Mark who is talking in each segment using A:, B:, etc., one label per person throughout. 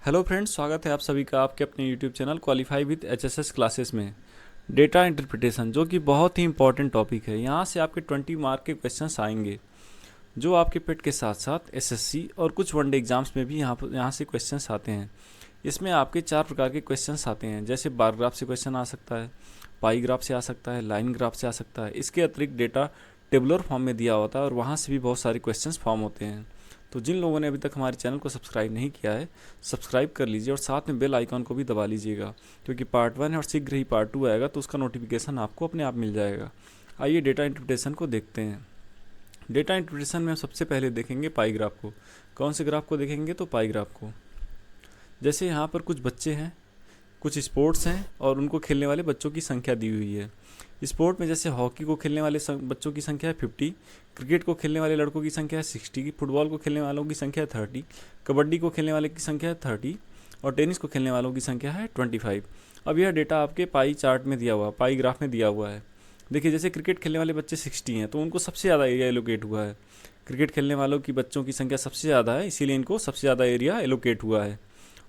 A: Hello friends, स्वागत है आप सभी का आपके अपने YouTube channel qualify with HSS classes में। डेटा इंटरप्रिटेशन जो कि बहुत ही इंपॉर्टेंट टॉपिक है। यहाँ से आपके 20 मार्क के क्वेश्चंस आएंगे जो आपके पेट के साथ साथ एसएससी और कुछ वनडे एग्जाम्स में भी यहाँ से क्वेश्चंस आते हैं। इसमें आपके 4 प्रकार के क्वेश्चंस आते हैं, जैसे बार ग्राफ से क्वेश्चन आ सकता है, पाई ग्राफ से आ सकता है, लाइन ग्राफ से आ सकता है। इसके अतिरिक्त डेटा टेबुलर फॉर्म में दिया होता है और वहाँ से भी बहुत सारे क्वेश्चंस फॉर्म होते हैं। तो जिन लोगों ने अभी तक हमारे चैनल को सब्सक्राइब नहीं किया है, सब्सक्राइब कर लीजिए और साथ में बेल आइकॉन को भी दबा लीजिएगा, क्योंकि पार्ट 1 है और शीघ्र ही पार्ट 2 आएगा तो उसका नोटिफिकेशन आपको अपने आप मिल जाएगा। आइए डेटा इंटरप्रिटेशन को देखते हैं। डेटा इंटरप्रिटेशन में हम सबसे पहले देखेंगे पाई ग्राफ को। कौन से ग्राफ को देखेंगे? तो पाई ग्राफ को। जैसे यहाँ पर कुछ बच्चे हैं, कुछ स्पोर्ट्स हैं और उनको खेलने वाले बच्चों की संख्या दी हुई है। स्पोर्ट में जैसे हॉकी को खेलने वाले बच्चों की संख्या है 50, क्रिकेट को खेलने वाले लड़कों की संख्या है 60, फुटबॉल को खेलने वालों की संख्या है 30, कबड्डी को खेलने वाले की संख्या है 30 और टेनिस को खेलने वालों की संख्या है 25। अब यह डेटा आपके पाई चार्ट में दिया हुआ, पाई ग्राफ में दिया हुआ है। देखिए, जैसे क्रिकेट खेलने वाले बच्चे 60 हैं तो उनको सबसे ज़्यादा एरिया एलोकेट हुआ है। क्रिकेट खेलने वालों की बच्चों की संख्या सबसे ज़्यादा है, इसीलिए इनको सबसे ज़्यादा एरिया एलोकेट हुआ है।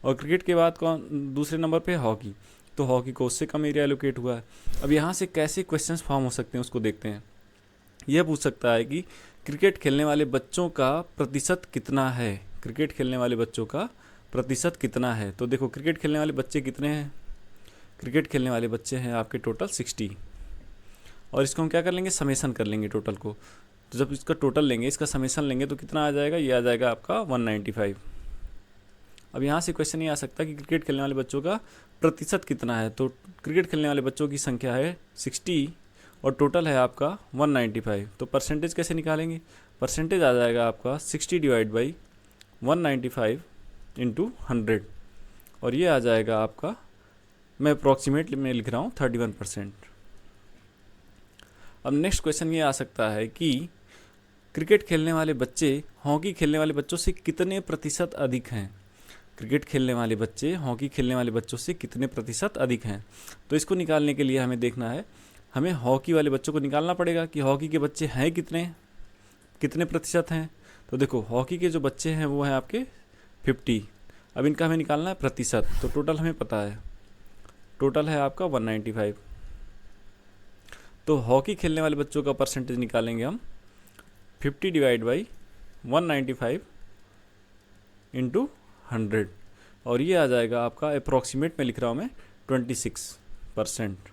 A: और क्रिकेट के बाद कौन दूसरे नंबर पे? हॉकी। तो हॉकी को उससे कम एरिया एलोकेट हुआ है। अब यहाँ से कैसे क्वेश्चंस फॉर्म हो सकते हैं उसको देखते हैं। यह पूछ सकता है कि क्रिकेट खेलने वाले बच्चों का प्रतिशत कितना है। क्रिकेट खेलने वाले बच्चों का प्रतिशत कितना है? तो देखो, क्रिकेट खेलने वाले बच्चे कितने हैं? क्रिकेट खेलने वाले बच्चे हैं आपके टोटल 60। और इसको हम क्या कर लेंगे? समेसन कर लेंगे टोटल को। तो जब इसका टोटल लेंगे, इसका समेसन लेंगे तो कितना आ जाएगा? ये आ जाएगा आपका 195। अब यहाँ से क्वेश्चन ये आ सकता है कि क्रिकेट खेलने वाले बच्चों का प्रतिशत कितना है। तो क्रिकेट खेलने वाले बच्चों की संख्या है 60 और टोटल है आपका 195। तो परसेंटेज कैसे निकालेंगे? परसेंटेज आ जाएगा आपका 60 डिवाइड बाई 195 इंटू 100 और ये आ जाएगा आपका, मैं अप्रॉक्सीमेट में लिख रहा हूँ, 31%। अब नेक्स्ट क्वेश्चन ये आ सकता है कि क्रिकेट खेलने वाले बच्चे हॉकी खेलने वाले बच्चों से कितने प्रतिशत अधिक हैं। क्रिकेट खेलने वाले बच्चे हॉकी खेलने वाले बच्चों से कितने प्रतिशत अधिक हैं। तो इसको निकालने के लिए हमें देखना है, हमें हॉकी वाले बच्चों को निकालना पड़ेगा कि हॉकी के बच्चे हैं कितने प्रतिशत हैं। तो देखो, हॉकी के जो बच्चे हैं वो हैं आपके 50। अब इनका हमें निकालना है प्रतिशत। तो टोटल हमें पता है, टोटल है आपका 195। तो हॉकी खेलने वाले बच्चों का परसेंटेज निकालेंगे हम 50 डिवाइड बाई 195 इंटू 100 और ये आ जाएगा आपका, अप्रॉक्सीमेट में लिख रहा हूँ मैं, 26%।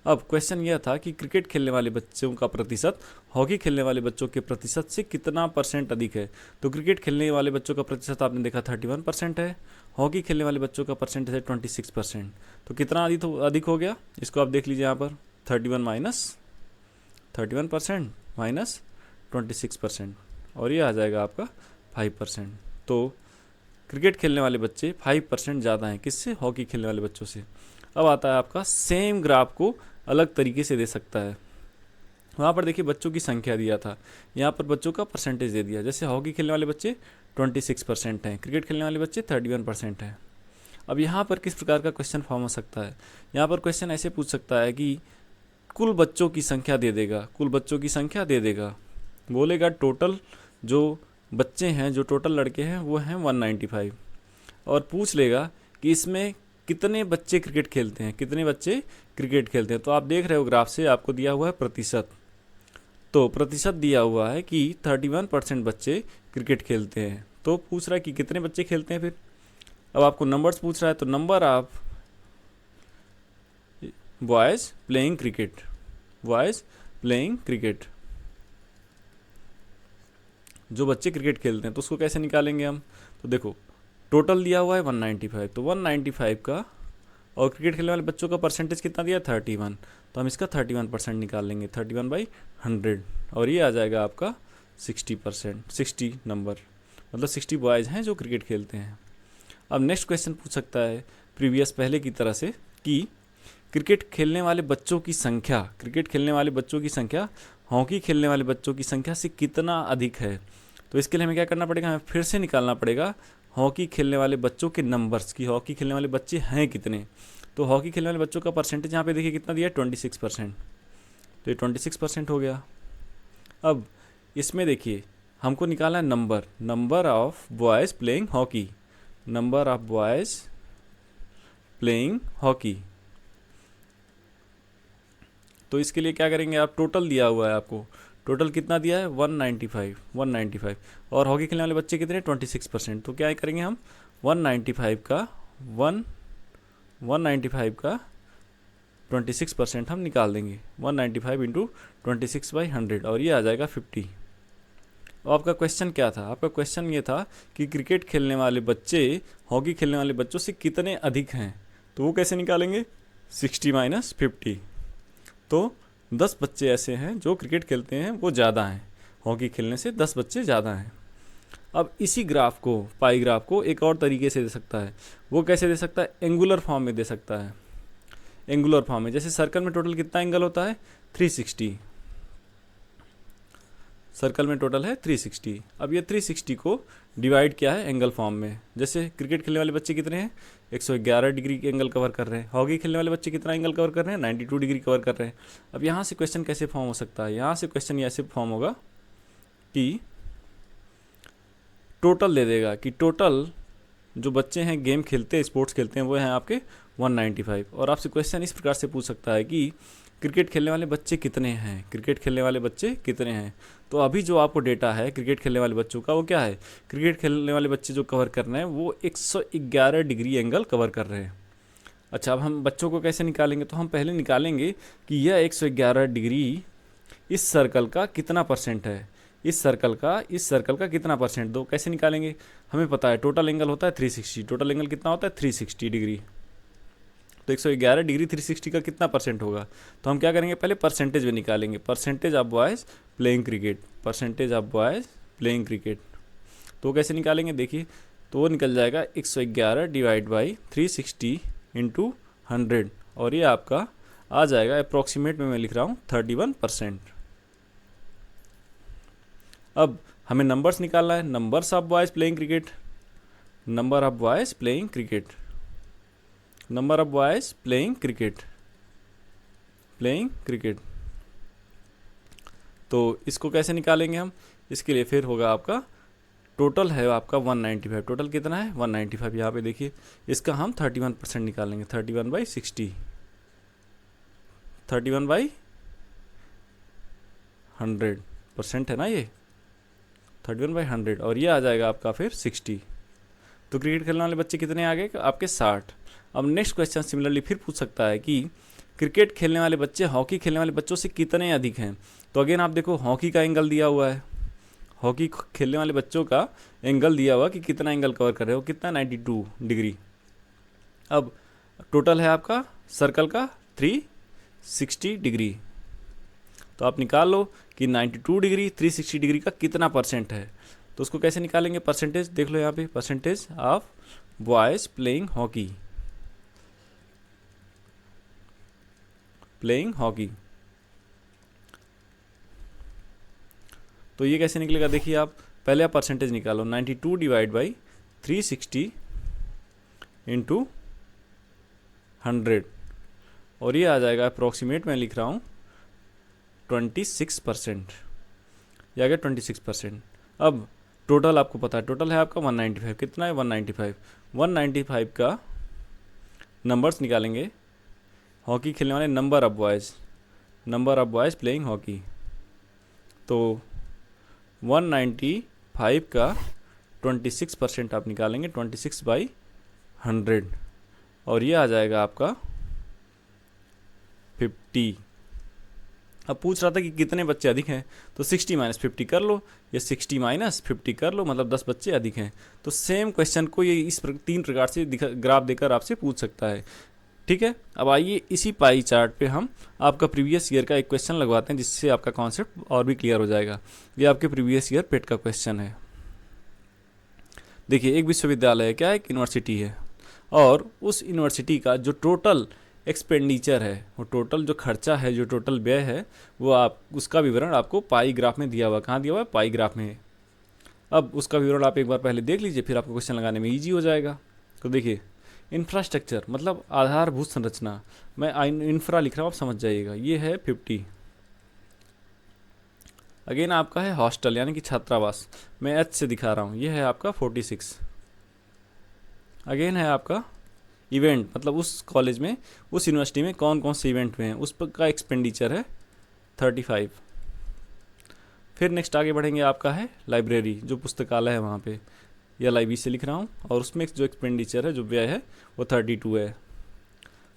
A: अब क्वेश्चन यह था कि क्रिकेट खेलने वाले बच्चों का प्रतिशत हॉकी खेलने वाले बच्चों के प्रतिशत से कितना परसेंट अधिक है। तो क्रिकेट खेलने वाले बच्चों का प्रतिशत आपने देखा 31% है, हॉकी खेलने वाले बच्चों का परसेंटेज है 26%। तो कितना अधिक हो गया? इसको आप देख लीजिए यहाँ पर, 31% माइनस 26% और ये आ जाएगा आपका 5%। तो क्रिकेट खेलने वाले बच्चे 5% ज़्यादा हैं किससे? हॉकी खेलने वाले बच्चों से। अब आता है आपका सेम ग्राफ को अलग तरीके से दे सकता है। वहाँ पर देखिए, बच्चों की संख्या दिया था, यहाँ पर बच्चों का परसेंटेज दे दिया। जैसे हॉकी खेलने वाले बच्चे 26% हैं, क्रिकेट खेलने वाले बच्चे 31% हैं। अब यहाँ पर किस प्रकार का क्वेश्चन फॉर्म हो सकता है? यहाँ पर क्वेश्चन ऐसे पूछ सकता है कि कुल बच्चों की संख्या दे देगा, कुल बच्चों की संख्या दे देगा, बोलेगा टोटल जो बच्चे हैं, जो टोटल लड़के हैं वो हैं 195 और पूछ लेगा कि इसमें कितने बच्चे क्रिकेट खेलते हैं, कितने बच्चे क्रिकेट खेलते हैं। तो आप देख रहे हो ग्राफ से आपको दिया हुआ है प्रतिशत। तो प्रतिशत दिया हुआ है कि 31% बच्चे क्रिकेट खेलते हैं। तो पूछ रहा है कि कितने बच्चे खेलते हैं। फिर अब आपको नंबर्स पूछ रहा है, तो number of boys playing cricket, boys playing cricket, जो बच्चे क्रिकेट खेलते हैं। तो उसको कैसे निकालेंगे हम? तो देखो, टोटल दिया हुआ है 195, तो 195 का और क्रिकेट खेलने वाले बच्चों का परसेंटेज कितना दिया? 31। तो हम इसका 31% निकाल लेंगे, 31/100 और ये आ जाएगा आपका 60%, 60 नंबर, मतलब 60 बॉयज़ हैं जो क्रिकेट खेलते हैं। अब नेक्स्ट क्वेश्चन पूछ सकता है प्रीवियस पहले की तरह से कि क्रिकेट खेलने वाले बच्चों की संख्या, क्रिकेट खेलने वाले बच्चों की संख्या हॉकी खेलने वाले बच्चों की संख्या से कितना अधिक है। तो इसके लिए हमें क्या करना पड़ेगा? हमें फिर से निकालना पड़ेगा हॉकी खेलने वाले बच्चों के नंबर्स की, हॉकी खेलने वाले बच्चे हैं कितने। तो हॉकी खेलने वाले बच्चों का परसेंटेज यहाँ पे देखिए कितना दिया है? 26%। तो ये 26% हो गया। अब इसमें देखिए, हमको निकालना है number of boys playing hockey, number of boys playing hockey. तो इसके लिए क्या करेंगे आप, टोटल दिया हुआ है आपको, टोटल कितना दिया है 195 और हॉकी खेलने वाले बच्चे कितने 26%। तो क्या करेंगे हम 195 का 26% हम निकाल देंगे, 195 इंटू 26/100 और ये आ जाएगा 50। और आपका क्वेश्चन क्या था, आपका क्वेश्चन ये था कि क्रिकेट खेलने वाले बच्चे हॉकी खेलने वाले बच्चों से कितने अधिक हैं। तो वो कैसे निकालेंगे, 60 माइनस 50। तो 10 बच्चे ऐसे हैं जो क्रिकेट खेलते हैं, वो ज़्यादा हैं, हॉकी खेलने से 10 बच्चे ज़्यादा हैं। अब इसी ग्राफ को, पाई ग्राफ को एक और तरीके से दे सकता है। वो कैसे दे सकता है, एंगुलर फॉर्म में दे सकता है। एंगुलर फॉर्म में, जैसे सर्कल में टोटल कितना एंगल होता है 360, सर्कल में टोटल है 360। अब ये 360 को डिवाइड किया है एंगल फॉर्म में। जैसे क्रिकेट खेलने वाले बच्चे कितने हैं 111 डिग्री के एंगल कवर कर रहे हैं, हॉकी खेलने वाले बच्चे कितना एंगल कवर कर रहे हैं 92 डिग्री कवर कर रहे हैं। अब यहाँ से क्वेश्चन कैसे फॉर्म हो सकता है, यहाँ से क्वेश्चन ऐसे फॉर्म होगा कि टोटल दे देगा कि टोटल जो बच्चे हैं गेम खेलते हैं, स्पोर्ट्स खेलते हैं, वो हैं आपके 195। और आपसे क्वेश्चन इस प्रकार से पूछ सकता है कि क्रिकेट खेलने वाले बच्चे कितने हैं, क्रिकेट खेलने वाले बच्चे कितने हैं। तो अभी जो आपको डेटा है क्रिकेट खेलने वाले बच्चों का, वो क्या है, क्रिकेट खेलने वाले बच्चे जो कवर कर रहे हैं वो 111 डिग्री एंगल कवर कर रहे हैं। अच्छा, अब हम बच्चों को कैसे निकालेंगे, तो हम पहले निकालेंगे कि यह 111 डिग्री इस सर्कल का कितना परसेंट है, इस सर्कल का कितना परसेंट। दो कैसे निकालेंगे, हमें पता है टोटल एंगल होता है 360, टोटल एंगल कितना होता है 360 डिग्री। तो 111 डिग्री 360 का कितना परसेंट होगा, तो हम क्या करेंगे पहले परसेंटेज में निकालेंगे, percentage of boys playing cricket, percentage of boys playing cricket. तो कैसे निकालेंगे, देखिए तो वो निकल जाएगा 111 डिवाइड बाई 360 इंटू 100 और ये आपका आ जाएगा अप्रॉक्सीमेट में मैं लिख रहा हूँ 31%। अब हमें नंबर्स निकालना है, numbers of boys playing cricket, number of boys playing cricket, number of boys playing cricket. तो इसको कैसे निकालेंगे हम, इसके लिए फिर होगा आपका टोटल है आपका 195, टोटल कितना है 195। यहाँ पे देखिए इसका हम 31% निकालेंगे, 31/60, 31/100% है ना ये 31/100 और ये आ जाएगा आपका फिर 60। तो क्रिकेट खेलने वाले बच्चे कितने आ गए आपके 60। अब नेक्स्ट क्वेश्चन सिमिलरली फिर पूछ सकता है कि क्रिकेट खेलने वाले बच्चे हॉकी खेलने वाले बच्चों से कितने अधिक हैं। तो अगेन आप देखो हॉकी का एंगल दिया हुआ है, हॉकी खेलने वाले बच्चों का एंगल दिया हुआ कि कितना एंगल कवर कर रहे हो, कितना 92 डिग्री। अब टोटल है आपका सर्कल का 360 डिग्री, तो आप निकाल लो कि 92 डिग्री 360 डिग्री का कितना परसेंट है। तो उसको कैसे निकालेंगे, परसेंटेज देख लो यहाँ पे, percentage of boys playing hockey. तो ये कैसे निकलेगा, देखिए आप पहले आप परसेंटेज निकालो, 92 डिवाइड बाई 360 इंटू 100 और ये आ जाएगा अप्रॉक्सीमेट मैं लिख रहा हूँ 26%, ये आ गया 26%। अब टोटल आपको पता है, टोटल है आपका 195, कितना है 195 का नंबर्स निकालेंगे, हॉकी खेलने वाले number of boys playing hockey. तो 195 का 26% आप निकालेंगे, 26/100 और ये आ जाएगा आपका 50। अब पूछ रहा था कि कितने बच्चे अधिक हैं, तो 60 माइनस 50 कर लो, या 60 माइनस 50 कर लो, मतलब 10 बच्चे अधिक हैं। तो सेम क्वेश्चन को ये इस 3 प्रकार से ग्राफ देकर आपसे पूछ सकता है, ठीक है। अब आइए इसी पाई चार्ट पे हम आपका प्रीवियस ईयर का एक क्वेश्चन लगवाते हैं, जिससे आपका कॉन्सेप्ट और भी क्लियर हो जाएगा। ये आपके प्रीवियस ईयर पेट का क्वेश्चन है। देखिए एक विश्वविद्यालय है, क्या है, एक यूनिवर्सिटी है, और उस यूनिवर्सिटी का जो टोटल एक्सपेंडिचर है, वो टोटल जो खर्चा है, जो टोटल व्यय है, वो आप उसका विवरण आपको पाई ग्राफ में दिया हुआ, कहाँ दिया हुआ है, पाई ग्राफ में। अब उसका विवरण आप एक बार पहले देख लीजिए, फिर आपको क्वेश्चन लगाने में ईजी हो जाएगा। तो देखिए इंफ्रास्ट्रक्चर मतलब आधारभूत संरचना, मैं इंफ्रा लिख रहा हूँ, आप समझ जाइएगा। ये है 50, अगेन आपका है हॉस्टल यानी कि छात्रावास, मैं एच से दिखा रहा हूँ, ये है आपका 46। अगेन है आपका इवेंट, मतलब उस कॉलेज में, उस यूनिवर्सिटी में कौन कौन से इवेंट में हैं उस पर का एक्सपेंडिचर है 35। फिर नेक्स्ट आगे बढ़ेंगे, आपका है लाइब्रेरी, जो पुस्तकालय है वहाँ पे, या लाइब्रेरी से लिख रहा हूँ, और उसमें जो एक्सपेंडिचर है, जो व्यय है वो 32 है।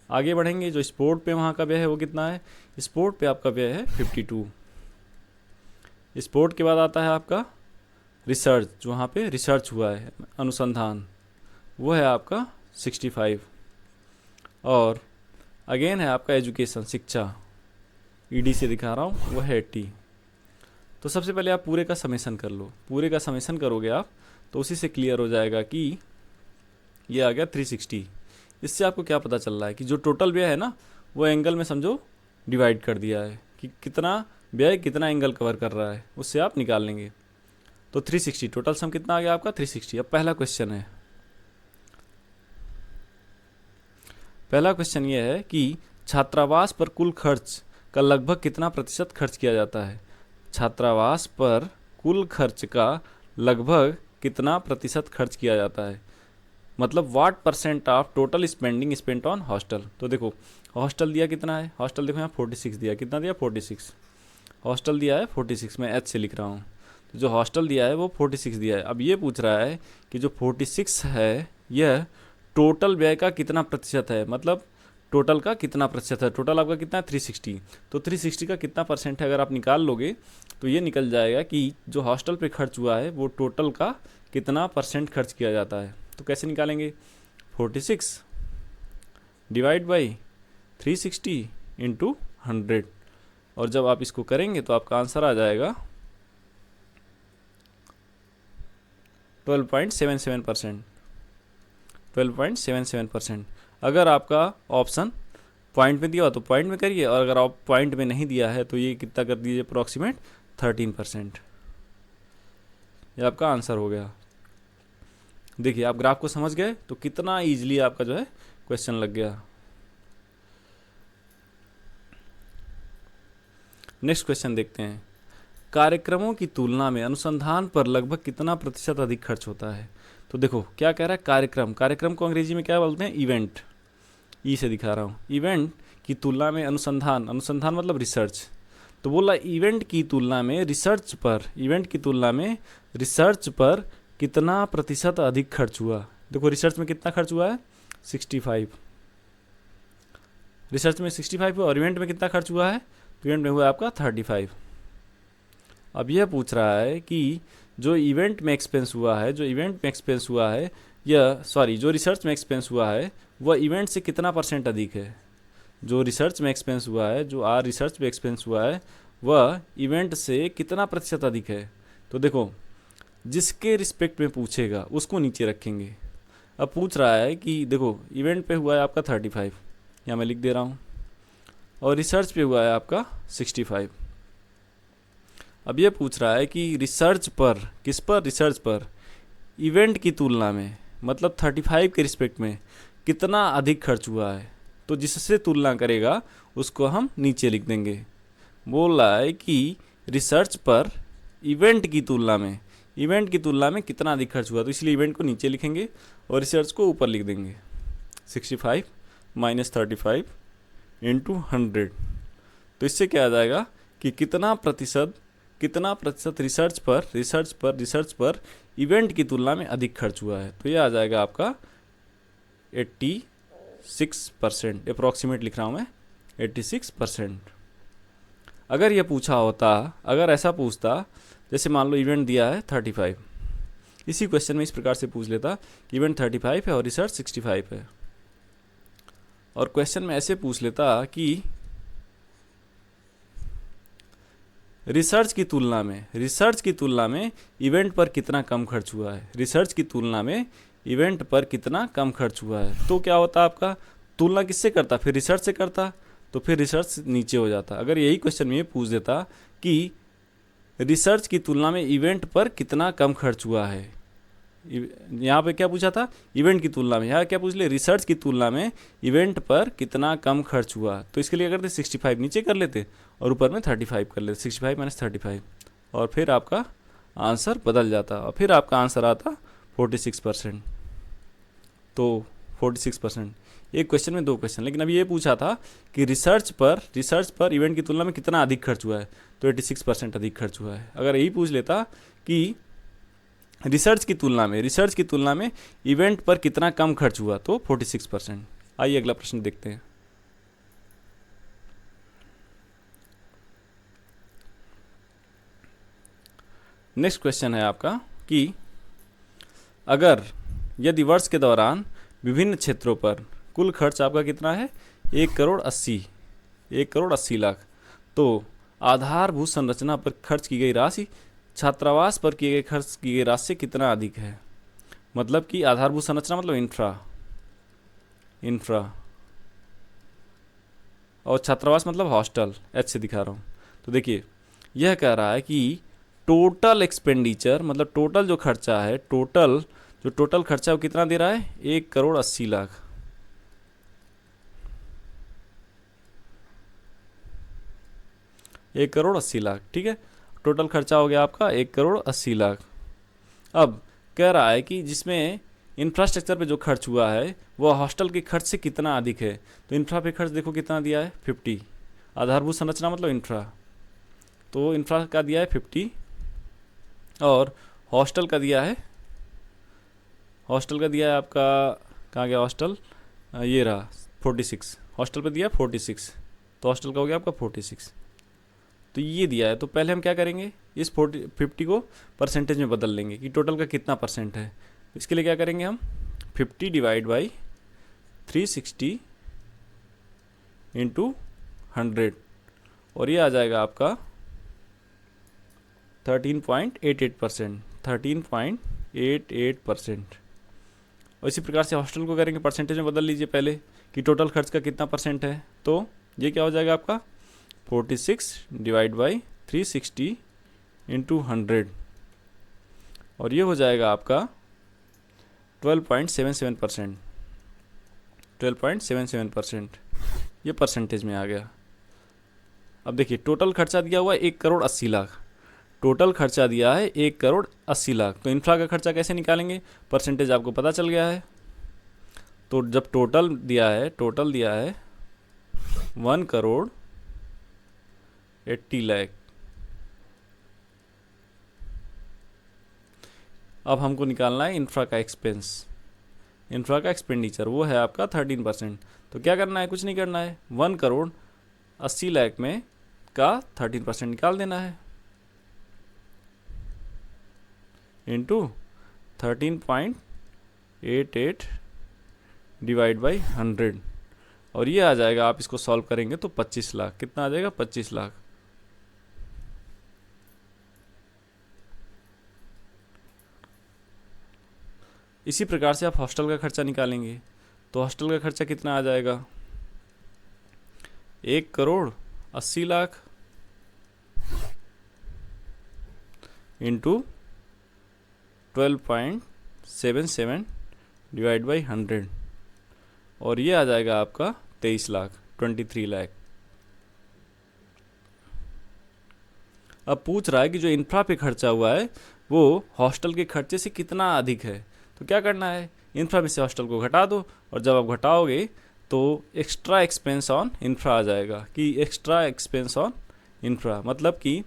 A: आगे बढ़ेंगे, जो स्पोर्ट पे वहाँ का व्यय है वो कितना है, स्पोर्ट पे आपका व्यय है 52। स्पोर्ट के बाद आता है आपका रिसर्च, जो वहाँ पे रिसर्च हुआ है, अनुसंधान, वो है आपका 65। और अगेन है आपका एजुकेशन, शिक्षा, ईडी से दिखा रहा हूँ, वो है 80। तो सबसे पहले आप पूरे का समेशन कर लो, पूरे का समेशन करोगे आप तो उसी से क्लियर हो जाएगा कि ये आ गया 360। इससे आपको क्या पता चल रहा है कि जो टोटल व्यय है ना, वो एंगल में समझो डिवाइड कर दिया है कि कितना व्यय कितना एंगल कवर कर रहा है, उससे आप निकाल लेंगे। तो 360 टोटल सम कितना आ गया आपका 360। अब पहला क्वेश्चन है, पहला क्वेश्चन ये है कि छात्रावास पर कुल खर्च का लगभग कितना प्रतिशत खर्च किया जाता है। छात्रावास पर कुल खर्च का लगभग कितना प्रतिशत खर्च किया जाता है, मतलब what percent of total spending spent on hostel. तो देखो हॉस्टल दिया कितना है, हॉस्टल देखो यहाँ 46 दिया, कितना दिया 46, हॉस्टल दिया है 46, मैं एच से लिख रहा हूँ। तो जो हॉस्टल दिया है वो 46 दिया है। अब ये पूछ रहा है कि जो 46 है यह टोटल व्यय का कितना प्रतिशत है, मतलब टोटल का कितना प्रतिशत है। टोटल आपका कितना है 360, तो 360 का कितना परसेंट है अगर आप निकाल लोगे तो ये निकल जाएगा कि जो हॉस्टल पे खर्च हुआ है वो टोटल का कितना परसेंट खर्च किया जाता है। तो कैसे निकालेंगे, 46 डिवाइड बाई 360 इंटू 100, और जब आप इसको करेंगे तो आपका आंसर आ जाएगा 12.77%। 12.77%। अगर आपका ऑप्शन पॉइंट में दिया हो तो पॉइंट में करिए, और अगर आप पॉइंट में नहीं दिया है तो ये कितना कर दीजिए, अप्रॉक्सीमेट 13%। ये आपका आंसर हो गया। देखिए आप ग्राफ को समझ गए तो कितना इजीली आपका जो है क्वेश्चन लग गया। नेक्स्ट क्वेश्चन देखते हैं, कार्यक्रमों की तुलना में अनुसंधान पर लगभग कितना प्रतिशत अधिक खर्च होता है। तो देखो क्या कह रहा है, कार्यक्रम, कार्यक्रम को अंग्रेजी में क्या बोलते हैं, इवेंट, ई से दिखा रहा हूँ, इवेंट की तुलना में अनुसंधान, अनुसंधान मतलब रिसर्च, तो बोला इवेंट की तुलना में रिसर्च पर, इवेंट की तुलना में रिसर्च पर कितना प्रतिशत अधिक खर्च हुआ। देखो रिसर्च में कितना खर्च हुआ है 65, रिसर्च में 65 और इवेंट में कितना खर्च हुआ है, तो इवेंट में हुआ आपका 35। अब यह पूछ रहा है कि जो इवेंट में एक्सपेंस हुआ है, जो इवेंट में एक्सपेंस हुआ है, या सॉरी जो रिसर्च में एक्सपेंस हुआ है वह इवेंट से कितना परसेंट अधिक है। जो रिसर्च में एक्सपेंस हुआ है, जो रिसर्च में एक्सपेंस हुआ है वह इवेंट से कितना प्रतिशत अधिक है। तो देखो जिसके रिस्पेक्ट में पूछेगा उसको नीचे रखेंगे। अब पूछ रहा है कि देखो इवेंट पे हुआ है आपका 35, यहाँ मैं लिख दे रहा हूँ, और रिसर्च पे हुआ है आपका 65। अब ये पूछ रहा है कि रिसर्च पर, किस पर, रिसर्च पर इवेंट की तुलना में, मतलब 35 के रिस्पेक्ट में कितना अधिक खर्च हुआ है। तो जिससे तुलना करेगा उसको हम नीचे लिख देंगे। बोल रहा है कि रिसर्च पर इवेंट की तुलना में, इवेंट की तुलना में कितना अधिक खर्च हुआ, तो इसलिए इवेंट को नीचे लिखेंगे और रिसर्च को ऊपर लिख देंगे। 65 माइनस 35 इंटू 100, तो इससे क्या आ जाएगा कि कितना प्रतिशत रिसर्च पर इवेंट की तुलना में अधिक खर्च हुआ है। तो ये आ जाएगा आपका 86%, अप्रॉक्सीमेट लिख रहा हूँ मैं 86%। अगर ये पूछा होता, अगर ऐसा पूछता, जैसे मान लो इवेंट दिया है 35, इसी क्वेश्चन में इस प्रकार से पूछ लेता कि इवेंट 35 है और रिसर्च 65 है, और क्वेश्चन में ऐसे पूछ लेता कि रिसर्च की तुलना में इवेंट पर कितना कम खर्च हुआ है, रिसर्च की तुलना में इवेंट पर कितना कम खर्च हुआ है। तो क्या होता आपका, तुलना किससे करता, फिर रिसर्च से करता, तो फिर रिसर्च नीचे हो जाता। अगर यही क्वेश्चन में ये पूछ देता कि रिसर्च की तुलना में इवेंट पर कितना कम खर्च हुआ है, यहाँ पे क्या पूछा था, इवेंट की तुलना में, यहाँ क्या पूछ ले, रिसर्च की तुलना में इवेंट पर कितना कम खर्च हुआ, तो इसके लिए करते 65 नीचे कर लेते और ऊपर में 35 कर लेते, 65 माइनस 35, और फिर आपका आंसर बदल जाता और फिर आपका आंसर आता 46%। तो 46%, एक क्वेश्चन में 2 क्वेश्चन। लेकिन अभी ये पूछा था कि रिसर्च पर इवेंट की तुलना में कितना अधिक खर्च हुआ है, तो 86% अधिक खर्च हुआ है। अगर यही पूछ लेता कि रिसर्च की तुलना में इवेंट पर कितना कम खर्च हुआ, तो 46%। आइए अगला प्रश्न देखते हैं। नेक्स्ट क्वेश्चन है आपका कि अगर यदि वर्ष के दौरान विभिन्न क्षेत्रों पर कुल खर्च आपका कितना है 1,80 लाख, तो आधारभूत संरचना पर खर्च की गई राशि छात्रावास पर किए गए खर्च की गई राशि से कितना अधिक है। मतलब कि आधारभूत संरचना मतलब इंफ्रा और छात्रावास मतलब हॉस्टल, एच से दिखा रहा हूँ। तो देखिए यह कह रहा है कि टोटल एक्सपेंडिचर मतलब टोटल जो खर्चा है, टोटल खर्चा वो कितना दे रहा है 1,80 लाख। एक करोड़ 80 लाख, ठीक है। टोटल खर्चा हो गया आपका 1,80 लाख। अब कह रहा है कि जिसमें इंफ्रास्ट्रक्चर पे जो खर्च हुआ है वह हॉस्टल के खर्च से कितना अधिक है। तो इंफ्रा पे खर्च देखो कितना दिया है 50, आधारभूत संरचना मतलब इंफ्रा, तो इंफ्रा का दिया है 50 और हॉस्टल का दिया है आपका, कहाँ गया हॉस्टल, ये रहा 46, हॉस्टल पे दिया 46, तो हॉस्टल का हो गया आपका 46। तो ये दिया है, तो पहले हम क्या करेंगे इस 50 को परसेंटेज में बदल लेंगे कि टोटल का कितना परसेंट है। इसके लिए क्या करेंगे हम 50 डिवाइड बाई 360 इंटू 100 और ये आ जाएगा आपका 13.88%। 13.88%। और इसी प्रकार से हॉस्टल को करेंगे परसेंटेज में बदल लीजिए पहले कि टोटल खर्च का कितना परसेंट है। तो ये क्या हो जाएगा आपका 46 डिवाइड बाई 360 इंटू 100 और ये हो जाएगा आपका 12.77%। 12.77% ये परसेंटेज में आ गया। अब देखिए टोटल खर्चा दिया हुआ है 1,80 लाख, टोटल खर्चा दिया है 1,80 लाख। तो इंफ्रा का खर्चा कैसे निकालेंगे, परसेंटेज आपको पता चल गया है। तो जब टोटल दिया है 1,80 लाख, अब हमको निकालना है इंफ्रा का एक्सपेंडिचर, वो है आपका 13%। तो क्या करना है, कुछ नहीं करना है, 1,80 लाख में का 13% निकाल देना है इंटू 13.88 डिवाइड बाई 100 और ये आ जाएगा, आप इसको सॉल्व करेंगे तो 25 लाख। कितना आ जाएगा 25 लाख। इसी प्रकार से आप हॉस्टल का खर्चा निकालेंगे तो हॉस्टल का खर्चा कितना आ जाएगा 1,80 लाख इंटू 12.77 डिवाइड बाई 100 और ये आ जाएगा आपका 23 लाख, 23 लाख। अब पूछ रहा है कि जो इंफ्रा पे खर्चा हुआ है वो हॉस्टल के खर्चे से कितना अधिक है। तो क्या करना है, इंफ्रा में से हॉस्टल को घटा दो और जब आप घटाओगे तो एक्स्ट्रा एक्सपेंस ऑन इंफ्रा आ जाएगा कि एक्स्ट्रा एक्सपेंस ऑन इंफ्रा मतलब कि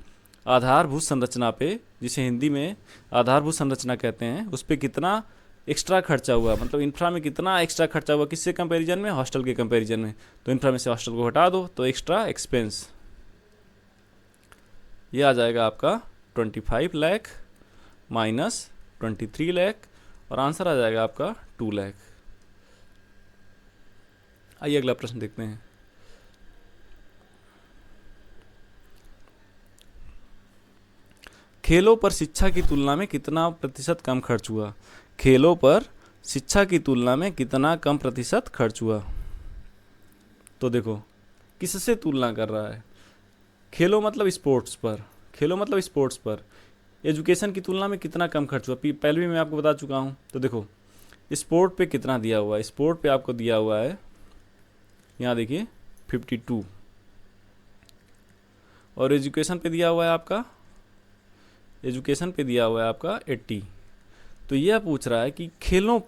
A: आधारभूत संरचना पे, जिसे हिंदी में आधारभूत संरचना कहते हैं, उस पर कितना एक्स्ट्रा खर्चा हुआ, मतलब इंफ्रा में कितना एक्स्ट्रा खर्चा हुआ, किससे कंपैरिजन में, हॉस्टल के कंपैरिजन में। तो इंफ्रा में से हॉस्टल को हटा दो तो एक्स्ट्रा एक्सपेंस ये आ जाएगा आपका 25 लाख माइनस 23 लाख और आंसर आ जाएगा आपका 2 लाख। आइए अगला प्रश्न देखते हैं। खेलों पर शिक्षा की तुलना में कितना प्रतिशत कम खर्च हुआ। खेलों पर शिक्षा की तुलना में कितना कम प्रतिशत खर्च हुआ। तो देखो किससे तुलना कर रहा है, खेलों मतलब स्पोर्ट्स पर एजुकेशन की तुलना में कितना कम खर्च हुआ, पहले भी मैं आपको बता चुका हूँ। तो देखो स्पोर्ट पे कितना दिया हुआ है, स्पोर्ट पे आपको दिया हुआ है यहाँ देखिए 52 और एजुकेशन पे दिया हुआ है आपका एजुकेशन पे दिया हुआ है आपका 80। तो यह पूछ रहा है कि खेलों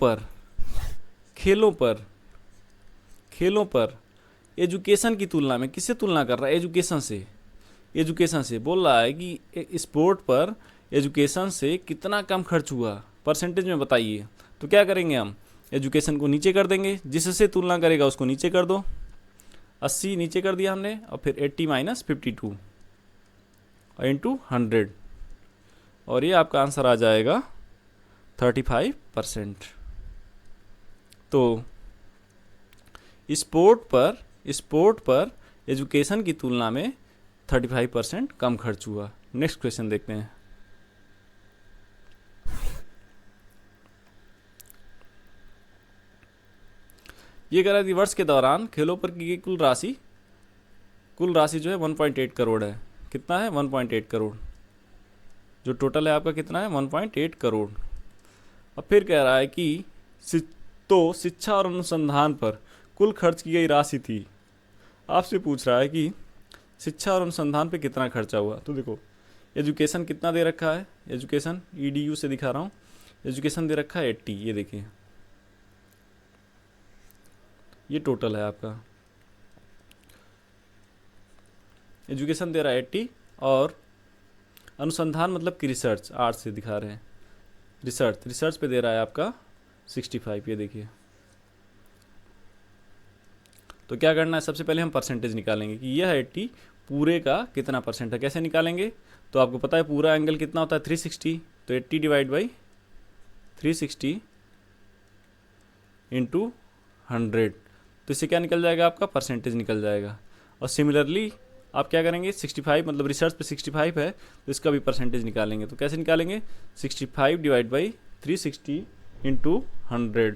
A: पर एजुकेशन की तुलना में किससे तुलना कर रहा है? एजुकेशन से बोल रहा है कि स्पोर्ट पर एजुकेशन से कितना कम खर्च हुआ, परसेंटेज में बताइए। तो क्या करेंगे हम, एजुकेशन को नीचे कर देंगे, जिससे तुलना करेगा उसको नीचे कर दो। 80 नीचे कर दिया हमने, और फिर 80 माइनस 52 इंटू 100, और ये आपका आंसर आ जाएगा 35%। तो स्पोर्ट पर एजुकेशन की तुलना में 35% कम खर्च हुआ। नेक्स्ट क्वेश्चन देखते हैं। ये कह रहा है वर्ष के दौरान खेलों पर की गई कुल राशि जो है 1.8 करोड़ है। कितना है? 1.8 करोड़। जो टोटल है आपका कितना है? 1.8 करोड़। अब फिर कह रहा है कि शिक्षा और अनुसंधान पर कुल खर्च की गई राशि थी। आपसे पूछ रहा है कि शिक्षा और अनुसंधान पे कितना खर्चा हुआ। तो देखो, एजुकेशन कितना दे रखा है, एजुकेशन EDU से दिखा रहा हूँ, एजुकेशन दे रखा है 80। ये देखिए, ये टोटल है आपका, एजुकेशन दे रहा है 80, और अनुसंधान मतलब कि रिसर्च, आर्ट से दिखा रहे हैं, रिसर्च पे दे रहा है आपका 65। ये देखिए, तो क्या करना है, सबसे पहले हम परसेंटेज निकालेंगे कि यह 80 पूरे का कितना परसेंट है। कैसे निकालेंगे? तो आपको पता है पूरा एंगल कितना होता है? 360। तो 80 डिवाइड बाई 360 इंटू 100, तो इससे क्या निकल जाएगा? आपका परसेंटेज निकल जाएगा। और सिमिलरली आप क्या करेंगे, 65 मतलब रिसर्च पे 65 है, तो इसका भी परसेंटेज निकालेंगे। तो कैसे निकालेंगे? 65 डिवाइड बाई 360 इंटू 100,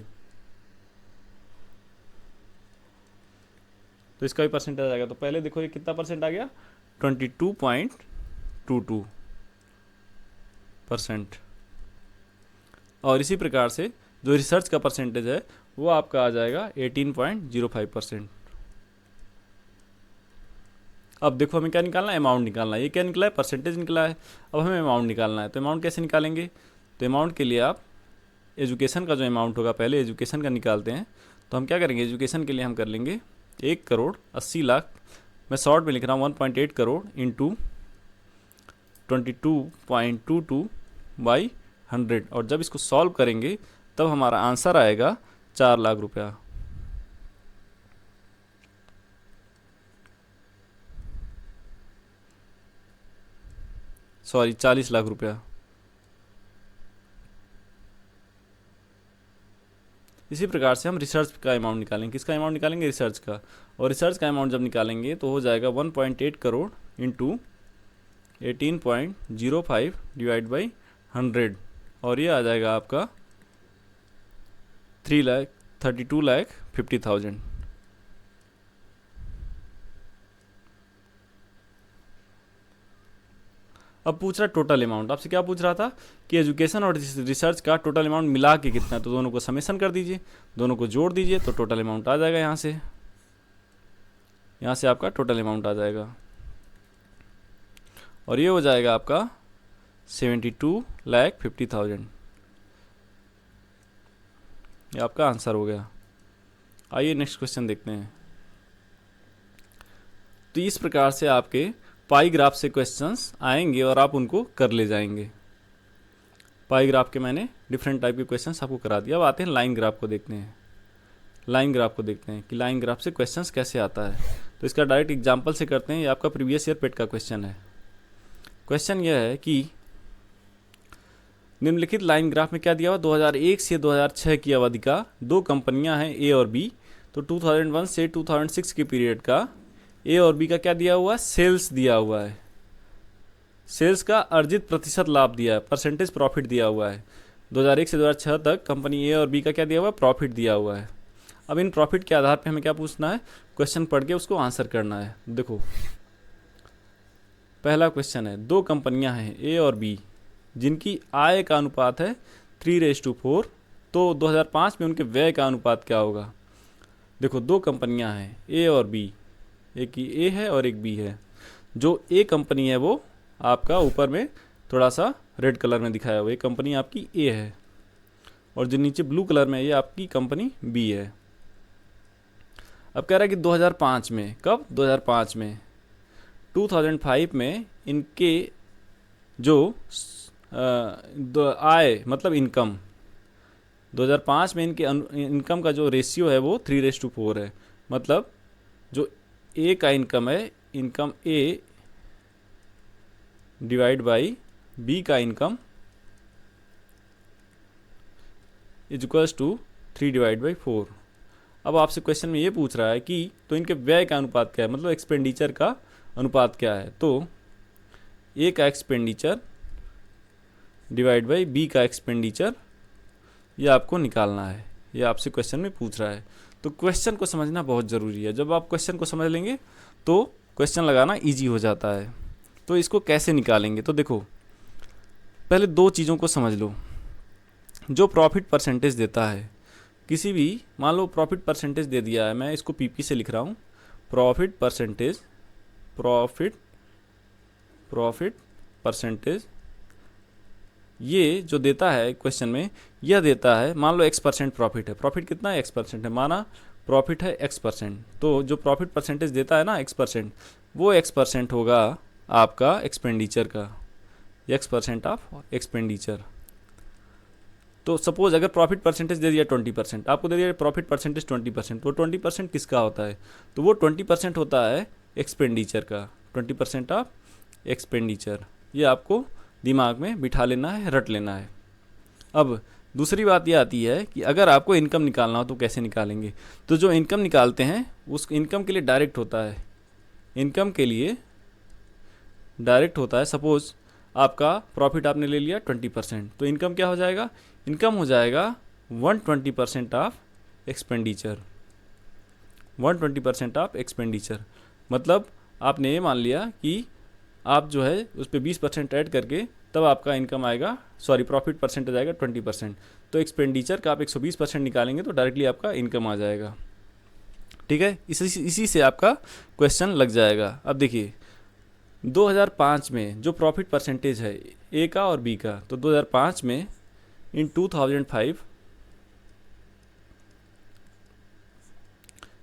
A: तो इसका भी परसेंटेज आ जाएगा। तो पहले देखो ये कितना परसेंट आ गया, 22.22%। और इसी प्रकार से जो रिसर्च का परसेंटेज है वो आपका आ जाएगा 18.05%। अब देखो हमें क्या निकालना है, अमाउंट निकालना है। ये क्या निकला है? परसेंटेज निकला है। अब हमें अमाउंट निकालना है। तो अमाउंट कैसे निकालेंगे? तो अमाउंट के लिए आप एजुकेशन का जो अमाउंट होगा, पहले एजुकेशन का निकालते हैं। तो हम क्या करेंगे, एजुकेशन के लिए हम कर लेंगे 1,80,00,000, मैं शॉर्ट में लिख रहा हूँ 1.8 करोड़ इंटू 22.22 बाई 100, और जब इसको सॉल्व करेंगे तब हमारा आंसर आएगा 4 लाख रुपया। सॉरी, 40 लाख रुपया। इसी प्रकार से हम रिसर्च का अमाउंट निकालेंगे। किसका अमाउंट निकालेंगे? रिसर्च का। और रिसर्च का अमाउंट जब निकालेंगे तो हो जाएगा 1.8 करोड़ इंटू 18.05 डिवाइड बाई 100, और ये आ जाएगा आपका 3,32,50,000। अब पूछ रहा है टोटल अमाउंट। आपसे क्या पूछ रहा था कि एजुकेशन और रिसर्च का टोटल अमाउंट मिला के कितना है। तो दोनों को समेशन कर दीजिए, दोनों को जोड़ दीजिए, तो टोटल अमाउंट आ जाएगा। यहाँ से आपका टोटल अमाउंट आ जाएगा, और ये हो जाएगा आपका 72,50,000। ये आपका आंसर हो गया। आइए नेक्स्ट क्वेश्चन देखते हैं। तो इस प्रकार से आपके पाई ग्राफ से क्वेश्चंस आएंगे और आप उनको कर ले जाएंगे। पाई ग्राफ के मैंने डिफरेंट टाइप के क्वेश्चंस आपको करा दिया। अब आते हैं लाइन ग्राफ को देखते हैं। लाइन ग्राफ को देखते हैं कि लाइन ग्राफ से क्वेश्चंस कैसे आता है। तो इसका डायरेक्ट एग्जांपल से करते हैं। ये आपका प्रीवियस ईयर पेट का क्वेश्चन है। क्वेश्चन यह है कि निम्नलिखित लाइन ग्राफ में क्या दिया हुआ, 2001 से 2006 की अवधि का दो कंपनियां हैं ए और बी। तो 2001 से 2006 के पीरियड का ए और बी का क्या दिया हुआ है, सेल्स दिया हुआ है। सेल्स का अर्जित प्रतिशत लाभ दिया है, परसेंटेज प्रॉफिट दिया हुआ है। 2001 से 2006 तक कंपनी ए और बी का क्या दिया हुआ है, प्रॉफिट दिया हुआ है। अब इन प्रॉफिट के आधार पे हमें क्या पूछना है, क्वेश्चन पढ़ के उसको आंसर करना है। देखो पहला क्वेश्चन है, दो कंपनियां हैं ए और बी जिनकी आय का अनुपात है 3:4। तो 2005 में उनके व्यय का अनुपात क्या होगा। देखो दो कंपनियां हैं ए और बी, एक ही ए है और एक बी है। जो ए कंपनी है वो आपका ऊपर में थोड़ा सा रेड कलर में दिखाया हुआ, ये कंपनी आपकी ए है, और जो नीचे ब्लू कलर में ये आपकी कंपनी बी है। अब कह रहा है कि 2005 में, कब 2005 में, 2005 में इनके जो आय मतलब इनकम, 2005 में इनके इनकम का जो रेशियो है वो 3:4 है। मतलब जो ए का इनकम है, income A divide by B का इनकम इज इक्वल्स टू 3/4। अब आपसे क्वेश्चन में ये पूछ रहा है कि तो इनके व्यय का अनुपात क्या है, मतलब एक्सपेंडिचर का अनुपात क्या है। तो ए का एक्सपेंडिचर डिवाइड बाई बी का एक्सपेंडिचर, ये आपको निकालना है, ये आपसे क्वेश्चन में पूछ रहा है। तो क्वेश्चन को समझना बहुत ज़रूरी है। जब आप क्वेश्चन को समझ लेंगे तो क्वेश्चन लगाना इजी हो जाता है। तो इसको कैसे निकालेंगे, तो देखो पहले दो चीज़ों को समझ लो। जो प्रॉफिट परसेंटेज देता है, किसी भी, मान लो प्रॉफिट परसेंटेज दे दिया है, मैं इसको पीपी से लिख रहा हूँ, प्रॉफिट परसेंटेज, प्रॉफिट परसेंटेज, ये जो देता है क्वेश्चन में, यह देता है, मान लो x% प्रॉफिट है। प्रॉफिट कितना है, x% है, माना प्रॉफिट है x%। तो जो प्रॉफिट परसेंटेज देता है ना x%, वो x% होगा आपका एक्सपेंडिचर का, x% ऑफ एक्सपेंडिचर। तो सपोज अगर प्रॉफिट परसेंटेज दे दिया 20%, आपको दे दिया प्रॉफिट परसेंटेज 20%, तो 20% किसका होता है, तो वो 20% होता है एक्सपेंडिचर का, 20% ऑफ एक्सपेंडिचर। ये आपको दिमाग में बिठा लेना है, रट लेना है। अब दूसरी बात ये आती है कि अगर आपको इनकम निकालना हो तो कैसे निकालेंगे। तो जो इनकम निकालते हैं उस इनकम के लिए डायरेक्ट होता है, इनकम के लिए डायरेक्ट होता है। सपोज आपका प्रॉफिट आपने ले लिया 20%, तो इनकम क्या हो जाएगा, इनकम हो जाएगा 120% ऑफ एक्सपेंडिचर, 120% ऑफ एक्सपेंडिचर। मतलब आपने ये मान लिया कि आप जो है उस पर 20% ऐड करके तब आपका इनकम आएगा, सॉरी प्रॉफिट परसेंटेज आएगा 20%। तो एक्सपेंडिचर का आप 120% निकालेंगे तो डायरेक्टली आपका इनकम आ जाएगा। ठीक है, इसी से आपका क्वेश्चन लग जाएगा। अब देखिए 2005 में जो प्रॉफिट परसेंटेज है ए का और बी का, तो 2005 में इन 2005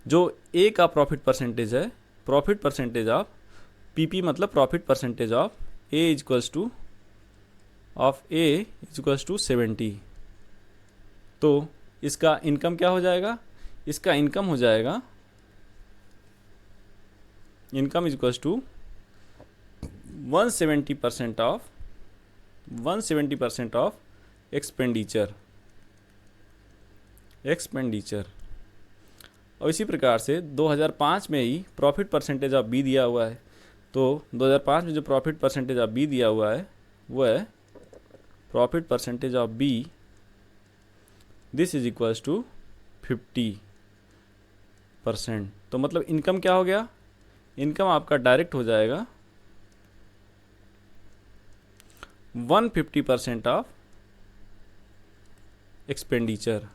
A: जो ए का प्रॉफिट परसेंटेज है, प्रॉफिट परसेंटेज ऑफ पीपी मतलब profit percentage of A is equals to 70। तो इसका इनकम क्या हो जाएगा, इसका इनकम हो जाएगा, income is equals to 170% of expenditure. और इसी प्रकार से 2005 में ही प्रॉफिट परसेंटेज ऑफ बी दिया हुआ है। तो 2005 में जो प्रॉफिट परसेंटेज ऑफ बी दिया हुआ है वो है profit percentage of B, this is equals to 50%। तो मतलब इनकम क्या हो गया, इनकम आपका डायरेक्ट हो जाएगा 150% ऑफ एक्सपेंडिचर।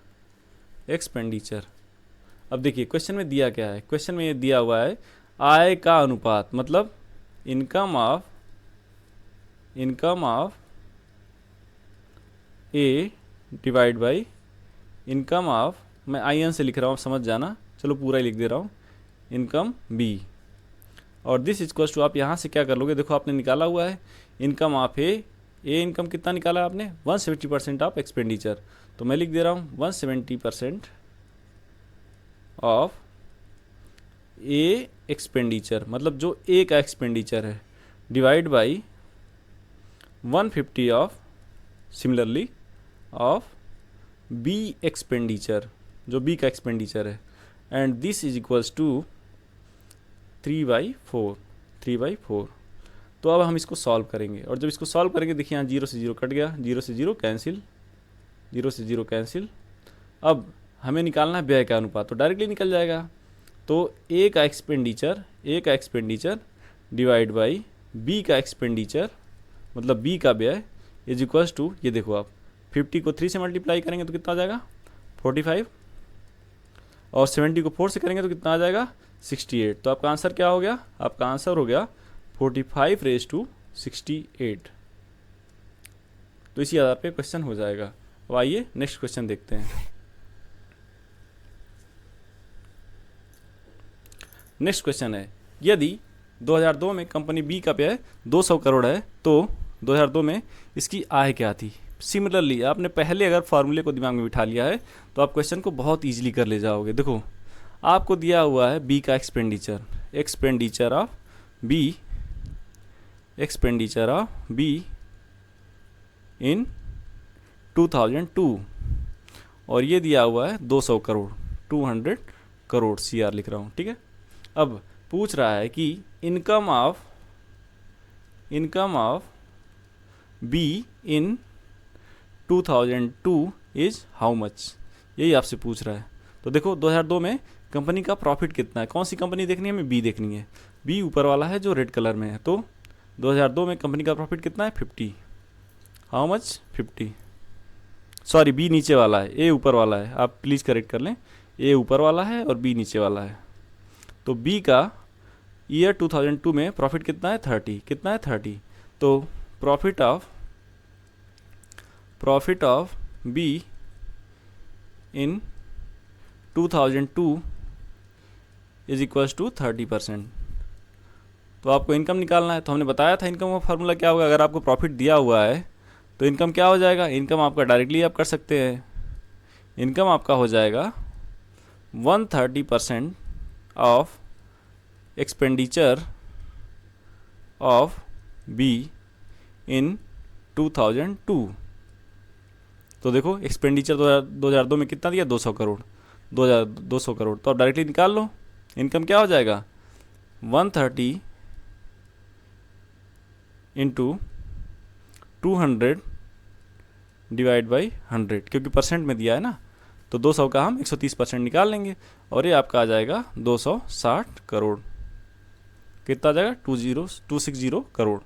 A: अब देखिए क्वेश्चन में दिया क्या है, क्वेश्चन में ये दिया हुआ है आय का अनुपात, मतलब income of A divide by income of, मैं IN से लिख रहा हूँ समझ जाना, चलो पूरा ही लिख दे रहा हूँ, इनकम बी। और दिस इक्वल्स टू, आप यहाँ से क्या कर लोगे, देखो आपने निकाला हुआ है इनकम ऑफ ए इनकम कितना निकाला है आपने, 170% ऑफ एक्सपेंडिचर। तो मैं लिख दे रहा हूँ 170% ऑफ ए एक्सपेंडिचर, मतलब जो ए का एक्सपेंडिचर है, divide by 150 of, similarly of B expenditure, जो बी का एक्सपेंडिचर है, and this is equals to 3/4। तो अब हम इसको सॉल्व करेंगे, और जब इसको सॉल्व करेंगे देखिए यहाँ 0 से 0 कट गया, 0 से 0 कैंसिल, 0 से 0 कैंसिल। अब हमें निकालना है व्यय का अनुपात, तो डायरेक्टली निकल जाएगा। तो ए का एक्सपेंडिचर डिवाइड बाई बी का एक्सपेंडिचर, मतलब बी का व्यय, इज इक्वल्स टू, ये देखो आप 50 को 3 से मल्टीप्लाई करेंगे तो कितना आ जाएगा 45, और 70 को 4 से करेंगे तो कितना आ जाएगा 68। तो आपका आंसर क्या हो गया, आपका आंसर हो गया 45:68। तो इसी आधार पे क्वेश्चन हो जाएगा। अब आइए नेक्स्ट क्वेश्चन देखते हैं। नेक्स्ट क्वेश्चन है, यदि 2002 में कंपनी बी का व्यय 200 करोड़ है तो 2002 में इसकी आय क्या थी। सिमिलरली आपने पहले अगर फार्मूले को दिमाग में बिठा लिया है तो आप क्वेश्चन को बहुत ईजिली कर ले जाओगे। देखो आपको दिया हुआ है बी का expenditure, expenditure of B in 2002, और ये दिया हुआ है 200 करोड़, 200 करोड़ CR लिख रहा हूँ, ठीक है। अब पूछ रहा है कि income of B in 2002 is how much, यही आपसे पूछ रहा है। तो देखो 2002 में कंपनी का प्रॉफिट कितना है, कौन सी कंपनी देखनी है, हमें बी देखनी है। बी ऊपर वाला है जो रेड कलर में है, तो 2002 में कंपनी का प्रॉफिट कितना है 50, हाउ मच 50, सॉरी बी नीचे वाला है, ए ऊपर वाला है, आप प्लीज़ करेक्ट कर लें, ए ऊपर वाला है और बी नीचे वाला है। तो बी का ईयर 2002 में प्रॉफिट कितना है 30, कितना है 30, तो profit of B in 2002 is equals to 30%। तो आपको इनकम निकालना है, तो हमने बताया था इनकम का फार्मूला क्या होगा। अगर आपको प्रॉफिट दिया हुआ है तो इनकम क्या हो जाएगा, इनकम आपका डायरेक्टली आप कर सकते हैं, इनकम आपका हो जाएगा 130% of expenditure of B in 2002। तो देखो एक्सपेंडिचर 2002 में कितना दिया 200 करोड़, 200 करोड़, तो आप डायरेक्टली निकाल लो, इनकम क्या हो जाएगा 130 इंटू 200 डिवाइड बाई 100, क्योंकि परसेंट में दिया है ना, तो 200 का हम 130% निकाल लेंगे और ये आपका आ जाएगा 260 करोड़। कितना आ जाएगा 260 करोड़।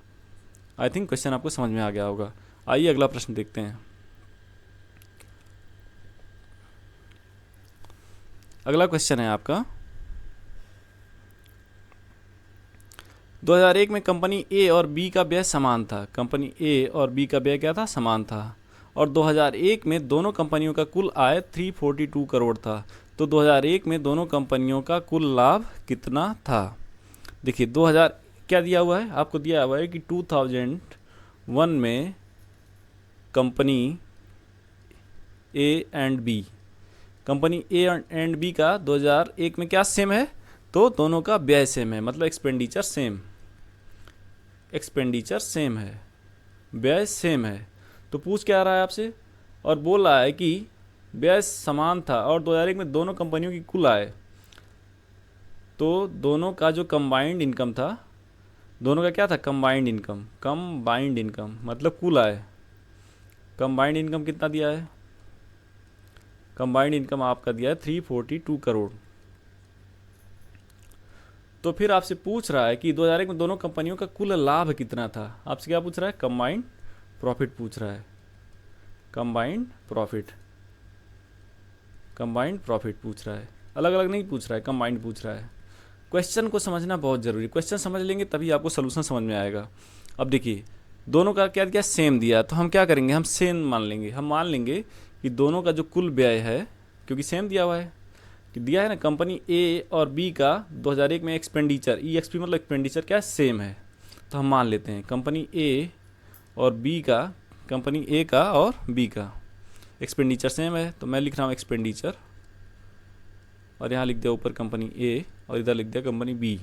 A: आई थिंक क्वेश्चन आपको समझ में आ गया होगा। आइए अगला प्रश्न देखते हैं। अगला क्वेश्चन है आपका, 2001 में कंपनी ए और बी का व्यय समान था, कंपनी ए और बी का व्यय क्या था, समान था, और 2001 में दोनों कंपनियों का कुल आय 342 करोड़ था। तो 2001 में दोनों कंपनियों का कुल लाभ कितना था। देखिए 2000 क्या दिया हुआ है, आपको दिया हुआ है कि 2001 में company A and B, company A and B का 2001 में क्या सेम है, तो दोनों का व्यय सेम है, मतलब एक्सपेंडिचर सेम है, व्यय सेम है। तो पूछ क्या रहा है आपसे, और बोल रहा है कि व्यय समान था और 2001 में दोनों कंपनियों की कुल आय, तो दोनों का जो कंबाइंड इनकम था, दोनों का क्या था कंबाइंड इनकम मतलब कुल आय। कंबाइंड इनकम कितना दिया है, कंबाइंड इनकम आपका दिया है 342 करोड़। तो फिर आपसे पूछ रहा है कि 2001 में दोनों कंपनियों का कुल लाभ कितना था। आपसे क्या पूछ रहा है, कंबाइंड प्रॉफिट पूछ रहा है, कंबाइंड प्रॉफिट पूछ रहा है, अलग अलग नहीं पूछ रहा है, कंबाइंड पूछ रहा है। क्वेश्चन को समझना बहुत ज़रूरी, क्वेश्चन समझ लेंगे तभी आपको सोल्यूशन समझ में आएगा। अब देखिए दोनों का क्या दिया, सेम दिया, तो हम क्या करेंगे, हम सेम मान लेंगे, हम मान लेंगे कि दोनों का जो कुल व्यय है, क्योंकि सेम दिया हुआ है, कि दिया है ना कंपनी ए और बी का 2001 में एक्सपेंडिचर, EXP मतलब एक्सपेंडिचर क्या सेम है, तो हम मान लेते हैं कंपनी ए और बी का, कंपनी ए का और बी का एक्सपेंडिचर सेम है, तो मैं लिख रहा हूँ एक्सपेंडिचर, और यहाँ लिख दिया ऊपर कंपनी ए और इधर लिख दिया कंपनी बी।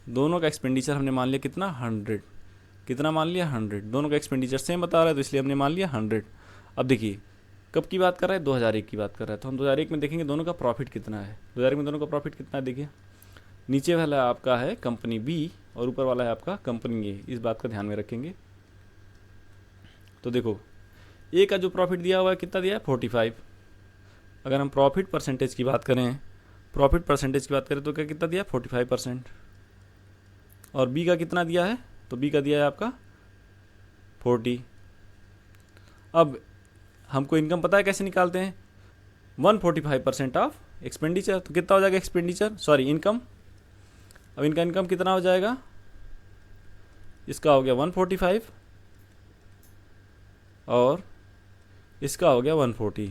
A: दोनों का एक्सपेंडिचर हमने मान लिया कितना 100, कितना मान लिया 100, दोनों का एक्सपेंडिचर सेम बता रहा है तो इसलिए हमने मान लिया 100। अब देखिए कब की बात कर रहा है, 2001 की बात कर रहा है, तो हम 2001 में देखेंगे दोनों का प्रॉफिट कितना है। 2001 में दोनों का प्रॉफिट कितना है, देखिए नीचे वाला आपका है कंपनी बी और ऊपर वाला है आपका कंपनी ए, इस बात का ध्यान में रखेंगे। तो देखो ए का जो प्रॉफिट दिया हुआ है कितना दिया है 45। अगर हम प्रॉफिट परसेंटेज की बात करें तो क्या कितना दिया 45%। और बी का कितना दिया है, तो बी का दिया है आपका 40। अब हमको इनकम पता है कैसे निकालते हैं, 145% ऑफ एक्सपेंडिचर, तो कितना हो जाएगा एक्सपेंडिचर, सॉरी इनकम। अब इनका इनकम कितना हो जाएगा, इसका हो गया 145 और इसका हो गया 140।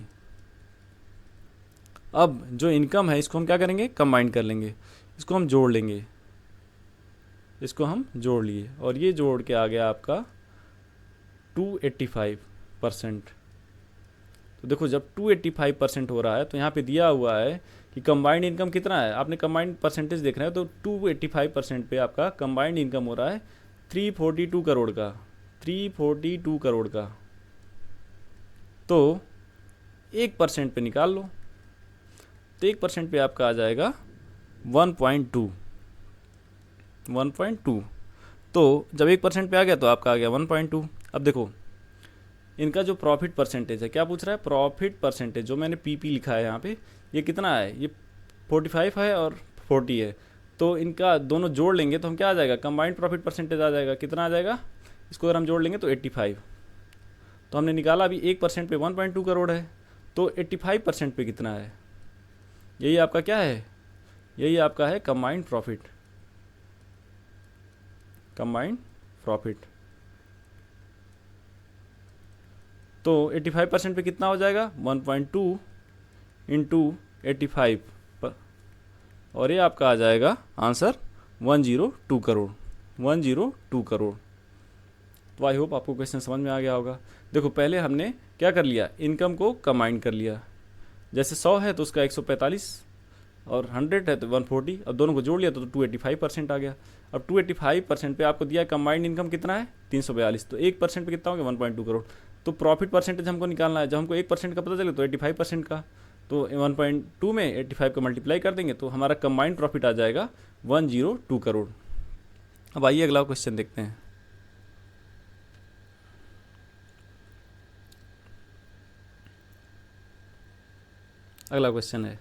A: अब जो इनकम है इसको हम क्या करेंगे, कंबाइन कर लेंगे, इसको हम जोड़ लेंगे, इसको हम जोड़ लिए और ये जोड़ के आ गया आपका 285%। तो देखो जब 285% हो रहा है तो यहाँ पे दिया हुआ है कि कंबाइंड इनकम कितना है, आपने कंबाइंड परसेंटेज देख रहे हैं तो 285% पे आपका कंबाइंड इनकम हो रहा है 342 करोड़ का, 342 करोड़ का। तो 1% पे निकाल लो, तो 1% पे आपका आ जाएगा 1.2। तो जब 1% पे आ गया तो आपका आ गया 1.2। अब देखो इनका जो प्रॉफिट परसेंटेज है, क्या पूछ रहा है, प्रॉफिट परसेंटेज, जो मैंने पीपी लिखा है यहाँ पे, ये कितना है, ये 45 है और 40 है। तो इनका दोनों जोड़ लेंगे तो हम क्या आ जाएगा, कंबाइंड प्रॉफिट परसेंटेज आ जाएगा, कितना आ जाएगा, इसको अगर हम जोड़ लेंगे तो 85। तो हमने निकाला अभी 1% पे 1.2 करोड़ है, तो 85% पे कितना है, यही आपका क्या है, यही आपका है कंबाइंड प्रॉफिट, कंबाइंड प्रॉफिट। तो 85% पे कितना हो जाएगा, 1.2 इंटू 85 पर, और ये आपका आ जाएगा आंसर 102 करोड़, 102 करोड़। तो आई होप आपको क्वेश्चन समझ में आ गया होगा। देखो पहले हमने क्या कर लिया, इनकम को कंबाइन कर लिया, जैसे 100 है तो उसका 145 और 100 है तो 140, अब दोनों को जोड़ लिया तो 285% आ गया। अब 285% पे आपको दिया कंबाइंड इनकम कितना है, 342, तो 1% पे कितना हो गया, 1.2 करोड़। तो प्रॉफिट परसेंटेज हमको निकालना है, जब हमको 1% का पता चले तो 85% का, तो 1.2 में 85 का मल्टीप्लाई कर देंगे तो हमारा कंबाइंड प्रॉफिट आ जाएगा 102 करोड़। अब आइए अगला क्वेश्चन देखते हैं। अगला क्वेश्चन है,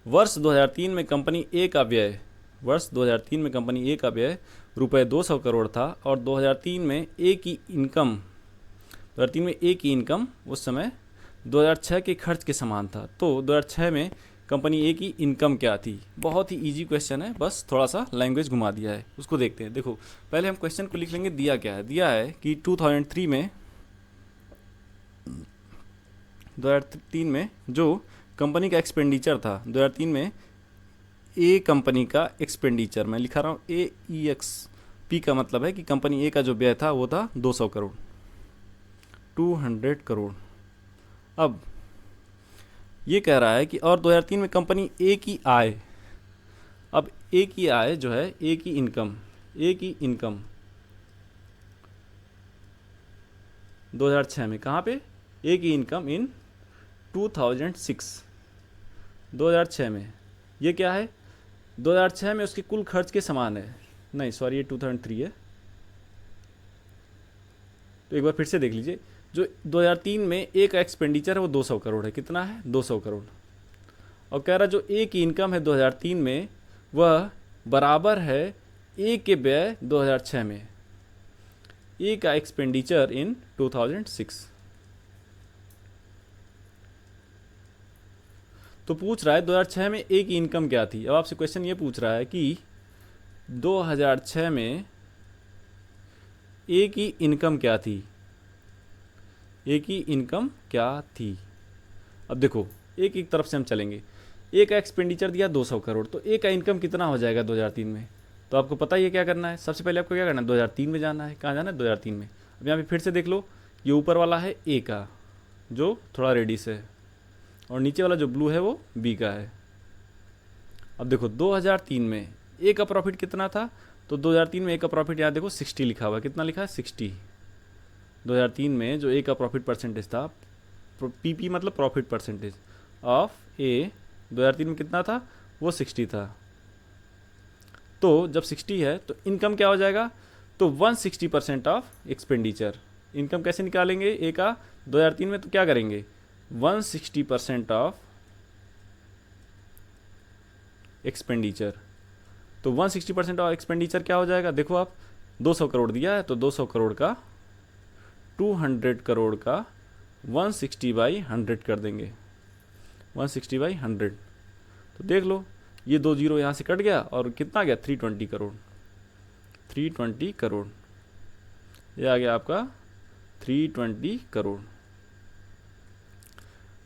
A: वर्ष 2003 में कंपनी ए का व्यय, वर्ष 2003 में कंपनी ए का व्यय रुपये 200 करोड़ था और 2003 में ए की इनकम, 2003 में ए की इनकम उस समय 2006 के खर्च के समान था। तो 2006 में कंपनी ए की इनकम क्या थी। बहुत ही इजी क्वेश्चन है, बस थोड़ा सा लैंग्वेज घुमा दिया है, उसको देखते हैं। देखो पहले हम क्वेश्चन को लिख लेंगे, दिया क्या है, दिया है कि 2003 में जो कंपनी का एक्सपेंडिचर था, 2003 में ए कंपनी का एक्सपेंडिचर, मैं लिखा रहा हूँ AEXP का मतलब है कि कंपनी ए का जो व्यय था वो था 200 करोड़, 200 करोड़। अब ये कह रहा है कि और 2003 में कंपनी ए की आय, अब ए की आय जो है, ए की इनकम, ए की इनकम 2006 में कहाँ पे, ए की इनकम इन 2006, 2006 में ये क्या है, 2006 में उसके कुल खर्च के समान है, नहीं सॉरी ये 2003 है। तो एक बार फिर से देख लीजिए, जो 2003 में ए का एक्सपेंडिचर है वो 200 करोड़ है, कितना है, 200 करोड़। और कह रहा जो ए की इनकम है 2003 में वह बराबर है ए के व्यय 2006 में, ए का एक्सपेंडिचर इन 2006। तो पूछ रहा है 2006 में ए की इनकम क्या थी। अब आपसे क्वेश्चन ये पूछ रहा है कि 2006 में ए की इनकम क्या थी, ए की इनकम क्या थी। अब देखो एक एक तरफ से हम चलेंगे, ए का एक्सपेंडिचर दिया 200 करोड़, तो ए का इनकम कितना हो जाएगा 2003 में। तो आपको पता ही है क्या करना है, सबसे पहले आपको क्या करना है, 2003 में जाना है। कहाँ जाना है, 2003 में। अब यहाँ पे फिर से देख लो, ये ऊपर वाला है ए का जो थोड़ा रेडिस है, और नीचे वाला जो ब्लू है वो बी का है। अब देखो 2003 में ए का प्रॉफिट कितना था, तो 2003 में ए का प्रॉफिट यहाँ देखो 60 लिखा हुआ है, कितना लिखा है, 60। 2003 में जो ए का प्रॉफिट परसेंटेज था, पीपी मतलब प्रॉफिट परसेंटेज ऑफ ए, 2003 में कितना था, वो 60 था। तो जब 60 है तो इनकम क्या हो जाएगा, तो 160% ऑफ एक्सपेंडिचर। इनकम कैसे निकालेंगे ए का 2003 में, तो क्या करेंगे, 160% ऑफ एक्सपेंडिचर। तो 160% ऑफ एक्सपेंडिचर क्या हो जाएगा, देखो आप 200 करोड़ दिया है तो 200 करोड़ का 200 करोड़ का 160/100 कर देंगे, 160/100। तो देख लो ये 2 जीरो यहाँ से कट गया और कितना गया, 320 करोड़, 320 करोड़। ये आ गया आपका 320 करोड़।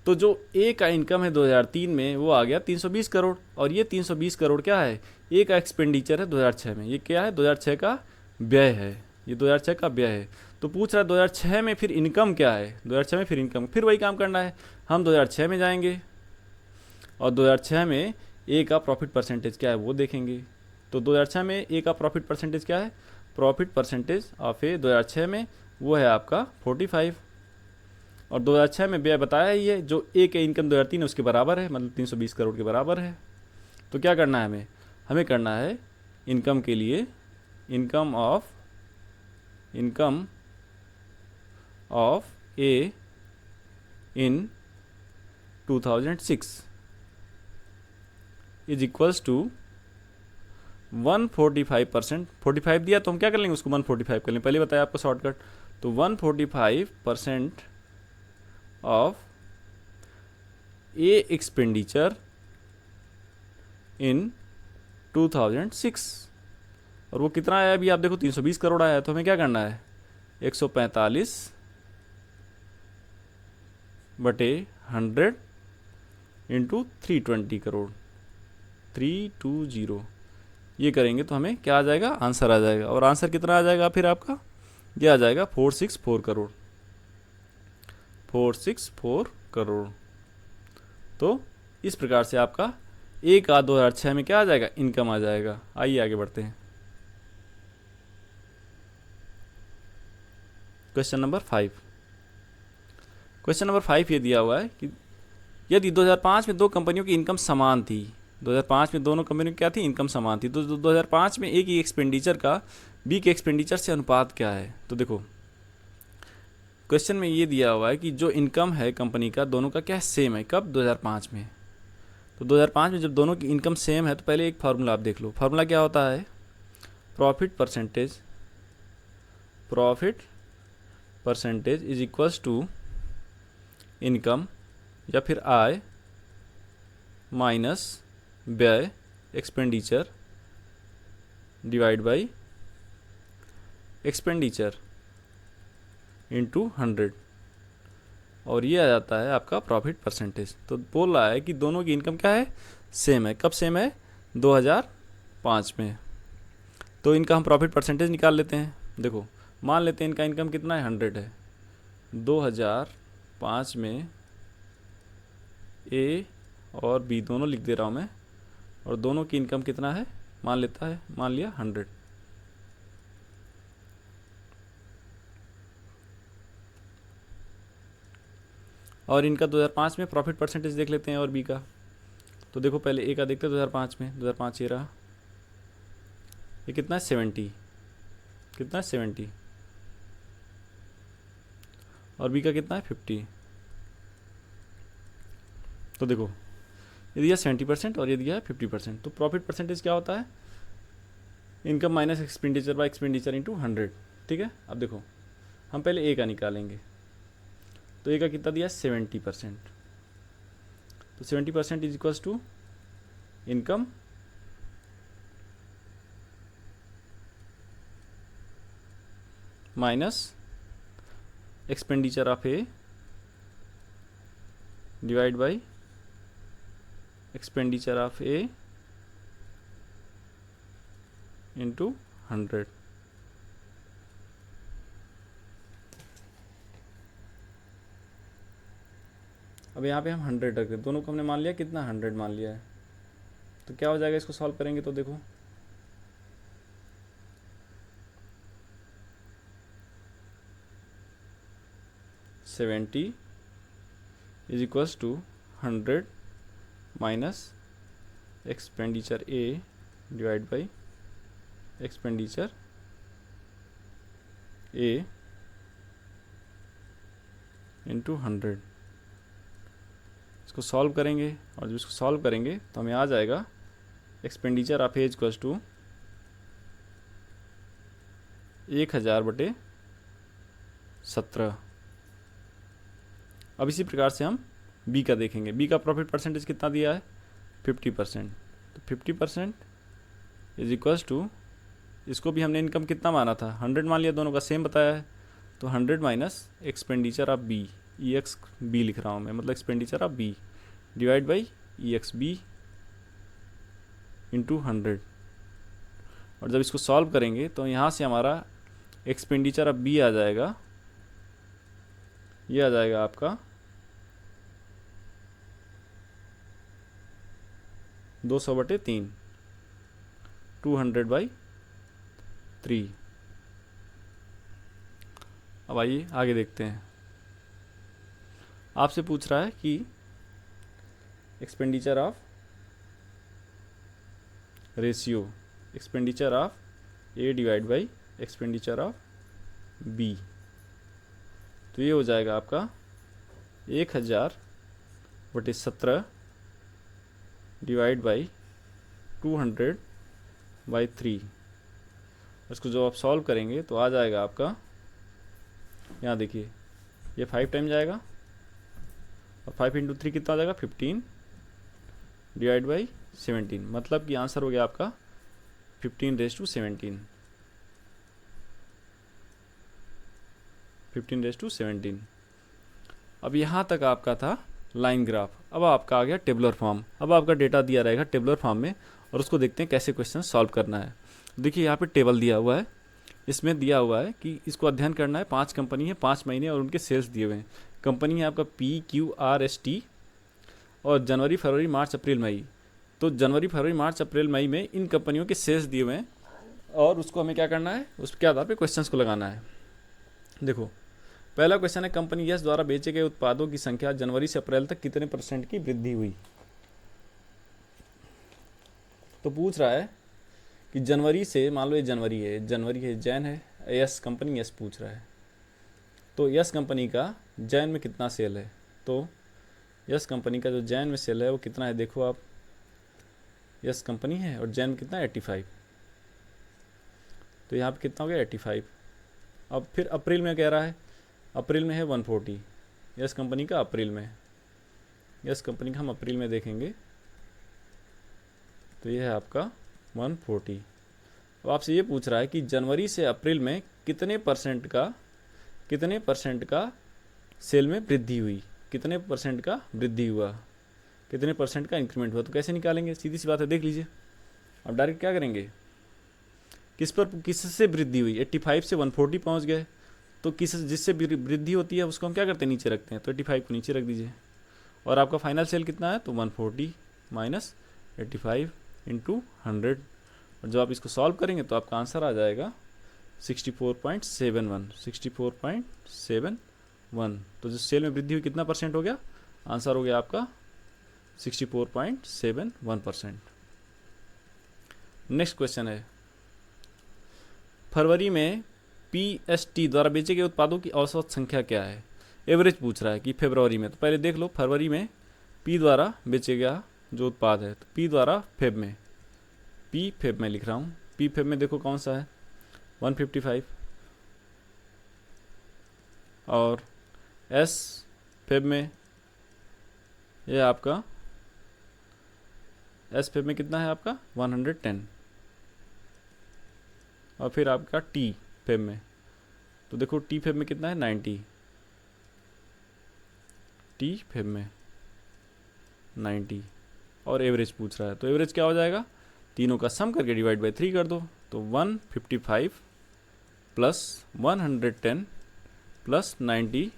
A: तो जो ए का इनकम है 2003 में वो आ गया 320 करोड़, और ये 320 करोड़ क्या है, ए का एक्सपेंडिचर है 2006 में, ये क्या है 2006 का व्यय है, ये 2006 का व्यय है। तो पूछ रहा है 2006 में फिर इनकम क्या है, 2006 में फिर इनकम, फिर वही काम करना है, हम 2006 में जाएंगे और 2006 में ए का प्रॉफिट परसेंटेज क्या है वो देखेंगे। तो 2006 में ए का प्रॉफिट परसेंटेज क्या है, प्रॉफिट परसेंटेज ऑफ ए 2006 में वो है आपका 45, और 2006 में व्यय बताया ही है, जो ए के इनकम 2003 है उसके बराबर है, मतलब 320 करोड़ के बराबर है। तो क्या करना है हमें, हमें करना है इनकम के लिए income of A in 2006 is equals to 145%। 45 दिया तो हम क्या कर लेंगे, उसको 145 कर लेंगे, पहले बताया आपको शॉर्टकट। तो 145% ऑफ ए एक्सपेंडिचर इन 2006, और वो कितना आया अभी आप देखो 320 करोड़ आया है। तो हमें क्या करना है, 145 बटे 100 इंटू 320 करोड़, 320, ये करेंगे तो हमें क्या आ जाएगा, आंसर आ जाएगा। और आंसर कितना आ जाएगा फिर आपका, ये आ जाएगा 464 करोड़, 464 करोड़। तो इस प्रकार से आपका ए का 2006 में क्या आ जाएगा, इनकम आ जाएगा। आइए आगे बढ़ते हैं। Question number 5। क्वेश्चन नंबर 5 ये दिया हुआ है कि यदि 2005 में दो कंपनियों की इनकम समान थी, 2005 में दोनों कंपनियों की क्या थी, इनकम समान थी, तो 2005 में ए की एक्सपेंडिचर का बी के एक्सपेंडिचर से अनुपात क्या है। तो देखो क्वेश्चन में ये दिया हुआ है कि जो इनकम है कंपनी का दोनों का क्या सेम है, कब, 2005 में। तो 2005 में जब दोनों की इनकम सेम है तो पहले एक फार्मूला आप देख लो। फार्मूला क्या होता है, profit percentage is equals to income या फिर आय माइनस व्यय expenditure divide by expenditure into 100, और ये आ जाता है आपका प्रॉफिट परसेंटेज। तो बोल रहा है कि दोनों की इनकम क्या है, सेम है। कब सेम है, 2005 में। तो इनका हम प्रॉफिट परसेंटेज निकाल लेते हैं। देखो मान लेते हैं इनका इनकम कितना है, 100 है। 2005 में ए और बी दोनों लिख दे रहा हूँ मैं, और दोनों की इनकम कितना है मान लिया 100। और इनका 2005 में प्रॉफिट परसेंटेज देख लेते हैं और बी का। तो देखो पहले ए का देखते हैं 2005 में, 2005 ये रहा, ये कितना है 70, कितना है 70, और बी का कितना है 50। तो देखो ये दिया 70% और ये दिया है 50%। तो प्रॉफिट परसेंटेज क्या होता है, income minus expenditure bye expenditure into 100। ठीक है, अब देखो हम पहले ए का निकालेंगे। तो ए का कितना दिया 70%, तो 70% is equals to income minus expenditure of A divide by expenditure of A into 100। अब यहाँ पे हम 100 रख दें, दोनों को हमने मान लिया कितना, 100 मान लिया है। तो क्या हो जाएगा, इसको सॉल्व करेंगे तो देखो seventy is equals to 100 minus expenditure A divide by expenditure A into 100। इसको सॉल्व करेंगे, और जब इसको सॉल्व करेंगे तो हमें आ जाएगा expenditure of A equals to 1000 बटे 17। अब इसी प्रकार से हम बी का देखेंगे। बी का प्रॉफिट परसेंटेज कितना दिया है, 50%। तो 50% इज इक्वल्स टू, इसको भी हमने इनकम कितना माना था, 100 मान लिया, दोनों का सेम बताया है। तो 100 minus expenditure of B, E X B लिख रहा हूँ मैं, मतलब expenditure of B divide by E X B into 100। और जब इसको सॉल्व करेंगे तो यहाँ से हमारा एक्सपेंडिचर ऑफ बी आ जाएगा, ये आ जाएगा आपका 200/3, 200/3। अब आइए आगे देखते हैं। आपसे पूछ रहा है कि expenditure of ratio, expenditure of A divide by expenditure of B, तो ये हो जाएगा आपका 1000/17 डिवाइड बाई 200/3। इसको जो आप सॉल्व करेंगे तो आ जाएगा आपका, यहाँ देखिए ये 5 टाइम जाएगा और 5 इंटू 3 कितना आ जाएगा 15 डिवाइड बाई 17, मतलब कि आंसर हो गया आपका 15/17, 15/17। अब यहाँ तक आपका था लाइन ग्राफ। अब आपका आ गया टेबुलर फॉर्म। अब आपका डेटा दिया रहेगा टेबुलर फॉर्म में और उसको देखते हैं कैसे क्वेश्चन सॉल्व करना है। देखिए यहाँ पे टेबल दिया हुआ है, इसमें दिया हुआ है कि इसको अध्ययन करना है। 5 कंपनी है, 5 महीने और उनके सेल्स दिए हुए हैं। कंपनी है आपका PQRST और जनवरी फरवरी मार्च अप्रैल मई। तो जनवरी फरवरी मार्च अप्रैल मई में इन कंपनियों के सेल्स दिए हुए हैं और उसको हमें क्या करना है, उसके आधार पर क्वेश्चन को लगाना है। देखो पहला क्वेश्चन है कंपनी यस द्वारा बेचे गए उत्पादों की संख्या जनवरी से अप्रैल तक कितने % की वृद्धि हुई। तो पूछ रहा है कि जनवरी से, मान लो ये जनवरी है, जैन है, यस कंपनी यस पूछ रहा है। तो यस कंपनी का जैन में कितना सेल है, तो यस कंपनी का जो जैन में सेल है वो कितना है, देखो आप, यस कंपनी है और जैन में कितना है 85, तो यहाँ पे कितना हो गया 85। अब फिर अप्रैल में कह रहा है, अप्रैल में है 140 यस कंपनी का, अप्रैल में यस कंपनी का हम अप्रैल में देखेंगे तो ये है आपका 140। अब आपसे ये पूछ रहा है कि जनवरी से अप्रैल में कितने % का सेल में वृद्धि हुई, कितने % का वृद्धि हुआ, कितने % का इंक्रीमेंट हुआ। तो कैसे निकालेंगे, सीधी सी बात है, देख लीजिए। अब डायरेक्ट क्या करेंगे, किससे वृद्धि हुई, 85 से 140 पहुंच गए, तो जिससे वृद्धि होती है उसको हम क्या करते हैं, नीचे रखते हैं। तो 85 को नीचे रख दीजिए और आपका फाइनल सेल कितना है, तो 140 माइनस 85 इंटू 100। और जब आप इसको सॉल्व करेंगे तो आपका आंसर आ जाएगा 64.71, 64.71। तो जो सेल में वृद्धि हुई कितना % हो गया, आंसर हो गया आपका 64.71%। नेक्स्ट क्वेश्चन है फरवरी में PST द्वारा बेचे गए उत्पादों की औसत संख्या क्या है। एवरेज पूछ रहा है कि फरवरी में। तो पहले देख लो फरवरी में P द्वारा बेचे गया जो उत्पाद है, तो P द्वारा फेब में, P फेब में लिख रहा हूँ। P फेब में देखो कौन सा है 155 और S फेब में ये आपका, S फेब में कितना है आपका 110 और फिर आपका T फेब में, तो देखो T फेब में कितना है 90, T फेब में 90 और एवरेज पूछ रहा है। तो एवरेज क्या हो जाएगा, तीनों का सम करके डिवाइड बाई 3 कर दो, तो 155 प्लस 110 प्लस 90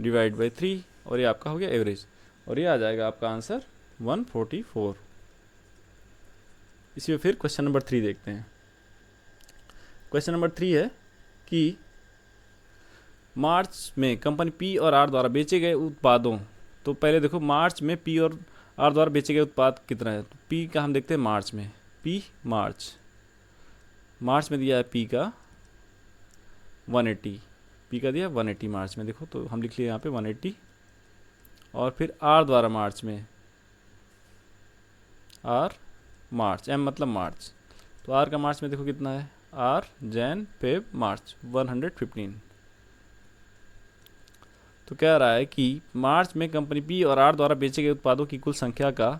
A: डिवाइड बाई 3 और ये आपका हो गया एवरेज और ये आ जाएगा आपका आंसर 144। इसी में फिर क्वेश्चन नंबर 3 देखते हैं। क्वेश्चन नंबर 3 है कि मार्च में कंपनी P और R द्वारा बेचे गए उत्पादों, तो पहले देखो मार्च में P और R द्वारा बेचे गए उत्पाद कितना है। तो P का हम देखते हैं मार्च में, P मार्च में दिया है P का 180, P का दिया 180 मार्च में, देखो तो हम लिख लिए यहाँ पे 180 और फिर R द्वारा मार्च में, R मार्च, M मतलब मार्च, तो R का मार्च में देखो कितना है, R जैन फेब मार्च 115। तो कह रहा है कि मार्च में कंपनी P और R द्वारा बेचे गए उत्पादों की कुल संख्या का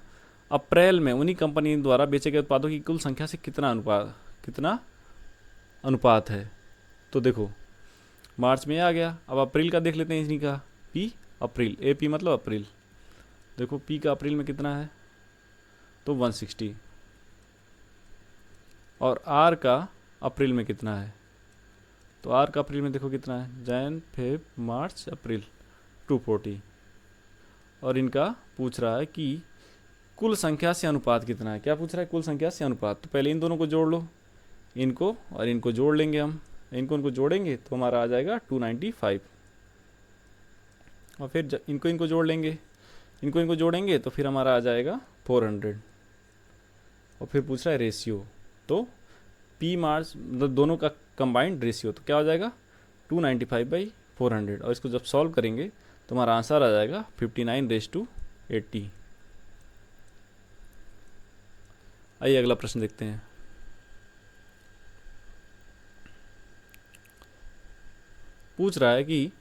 A: अप्रैल में उन्हीं कंपनी द्वारा बेचे गए उत्पादों की कुल संख्या से कितना अनुपात है। तो देखो मार्च में आ गया। अब अप्रैल का देख लेते हैं इन्हीं का, पी अप्रैल, ए पी मतलब अप्रैल। देखो पी का अप्रैल में कितना है, तो 160, और आर का अप्रैल में कितना है, तो आर का अप्रैल में देखो कितना है, जैन फेब मार्च अप्रैल 240। और इनका पूछ रहा है कि कुल संख्या से अनुपात कितना है, क्या पूछ रहा है, कुल संख्या से अनुपात। तो पहले इन दोनों को जोड़ लो, इनको और इनको जोड़ लेंगे हम, इनको जोड़ेंगे तो हमारा आ जाएगा 295। और फिर इनको जोड़ लेंगे, इनको जोड़ेंगे तो फिर हमारा आ जाएगा 400। और फिर पूछ रहा है रेशियो, तो पी मार्च मतलब दोनों का कंबाइंड रेशियो, तो क्या हो जाएगा 295/400। और इसको जब सॉल्व करेंगे तो हमारा आंसर आ जाएगा 59:80। आइए अगला प्रश्न देखते हैं। पूछ रहा है कि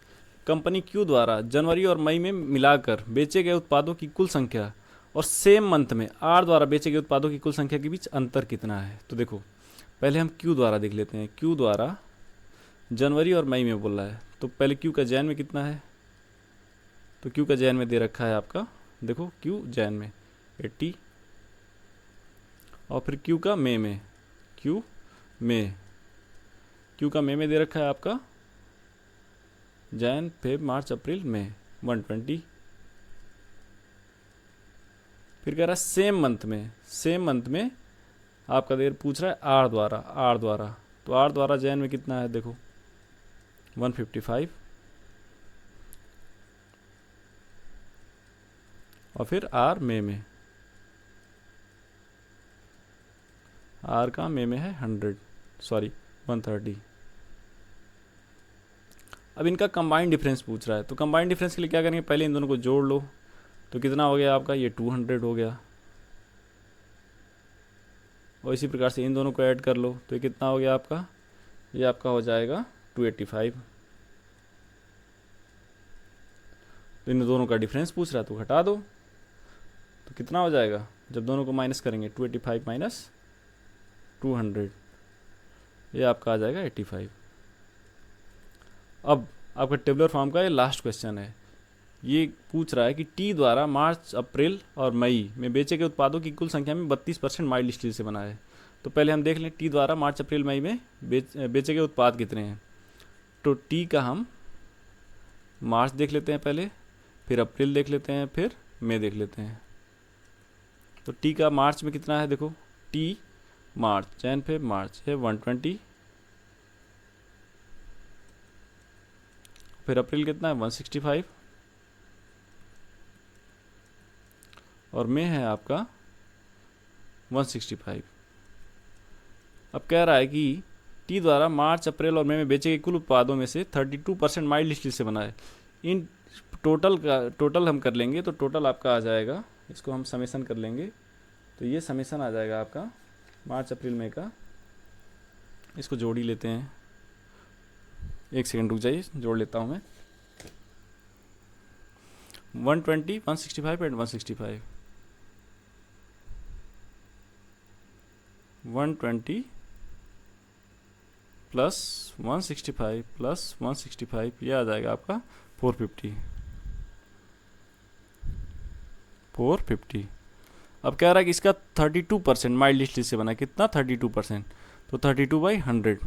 A: कंपनी क्यू द्वारा जनवरी और मई में मिलाकर बेचे गए उत्पादों की कुल संख्या और सेम मंथ में आर द्वारा बेचे गए उत्पादों की कुल संख्या के बीच अंतर कितना है। तो देखो पहले हम क्यू द्वारा देख लेते हैं, क्यू द्वारा जनवरी और मई में बोल रहा है, तो पहले क्यू का जैन में कितना है, तो क्यू का जैन में दे रखा है आपका, देखो क्यू जैन में 80, और फिर क्यू का मई में, क्यू का मई में दे रखा है आपका जैन फेब मार्च अप्रैल मई 120। फिर कह रहा है सेम मंथ में आपका देर पूछ रहा है आर द्वारा, तो आर द्वारा जैन में कितना है, देखो 155, और फिर आर में, आर का में है 130। अब इनका कंबाइंड डिफरेंस पूछ रहा है, तो कंबाइंड डिफरेंस के लिए क्या करेंगे, पहले इन दोनों को जोड़ लो, तो कितना हो गया आपका, ये 200 हो गया। और इसी प्रकार से इन दोनों को ऐड कर लो, तो ये कितना हो गया आपका, ये आपका हो जाएगा 285। तो इन दोनों का डिफरेंस पूछ रहा है, तो घटा दो, तो कितना हो जाएगा, जब दोनों को माइनस करेंगे 285 माइनस 200, ये आपका आ जाएगा 85। अब आपका टेबुलर फॉर्म का ये लास्ट क्वेश्चन है। ये पूछ रहा है कि टी द्वारा मार्च अप्रैल और मई में बेचे गए उत्पादों की कुल संख्या में 32% माइल्ड स्टील से बना है। तो पहले हम देख लें टी द्वारा मार्च अप्रैल मई में बेचे गए उत्पाद कितने हैं। तो टी का हम मार्च देख लेते हैं पहले, फिर अप्रैल देख लेते हैं, फिर मई देख लेते हैं। तो टी का मार्च में कितना है, देखो टी मार्च जैन फेब मार्च है 120, फिर अप्रैल कितना है 165, और मई है आपका 165। अब कह रहा है कि टी द्वारा मार्च अप्रैल और मई में बेचे गए कुल उत्पादों में से 32% माइल्ड स्टील से बना है। इन टोटल हम कर लेंगे, तो टोटल आपका आ जाएगा, इसको हम समेशन कर लेंगे, तो ये समेशन आ जाएगा आपका मार्च अप्रैल मई का। इसको जोड़ ही लेते हैं, एक सेकंड रुक जाइए, जोड़ लेता हूँ मैं। 120, 165 एंड 165, 120 प्लस 165 प्लस 165, ये आ जाएगा आपका 450। अब कह रहा है कि इसका 32% माइल्ड स्टील से बना है, कितना 32%, तो 32/100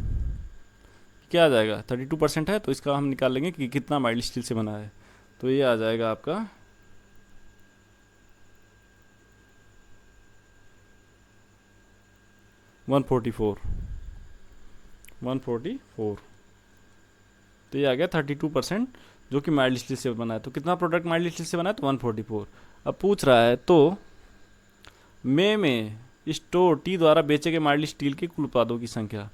A: क्या आ जाएगा, 32% है, तो इसका हम निकाल लेंगे कि कितना माइल्ड स्टील से बना है। तो ये आ जाएगा आपका 144। तो ये आ गया 32% जो कि माइल्ड स्टील से बना है। तो कितना प्रोडक्ट माइल्ड स्टील से बना है, तो 144। अब पूछ रहा है तो मई में स्टोर टी द्वारा बेचे गए माइल्ड स्टील के कुल उत्पादों की संख्या,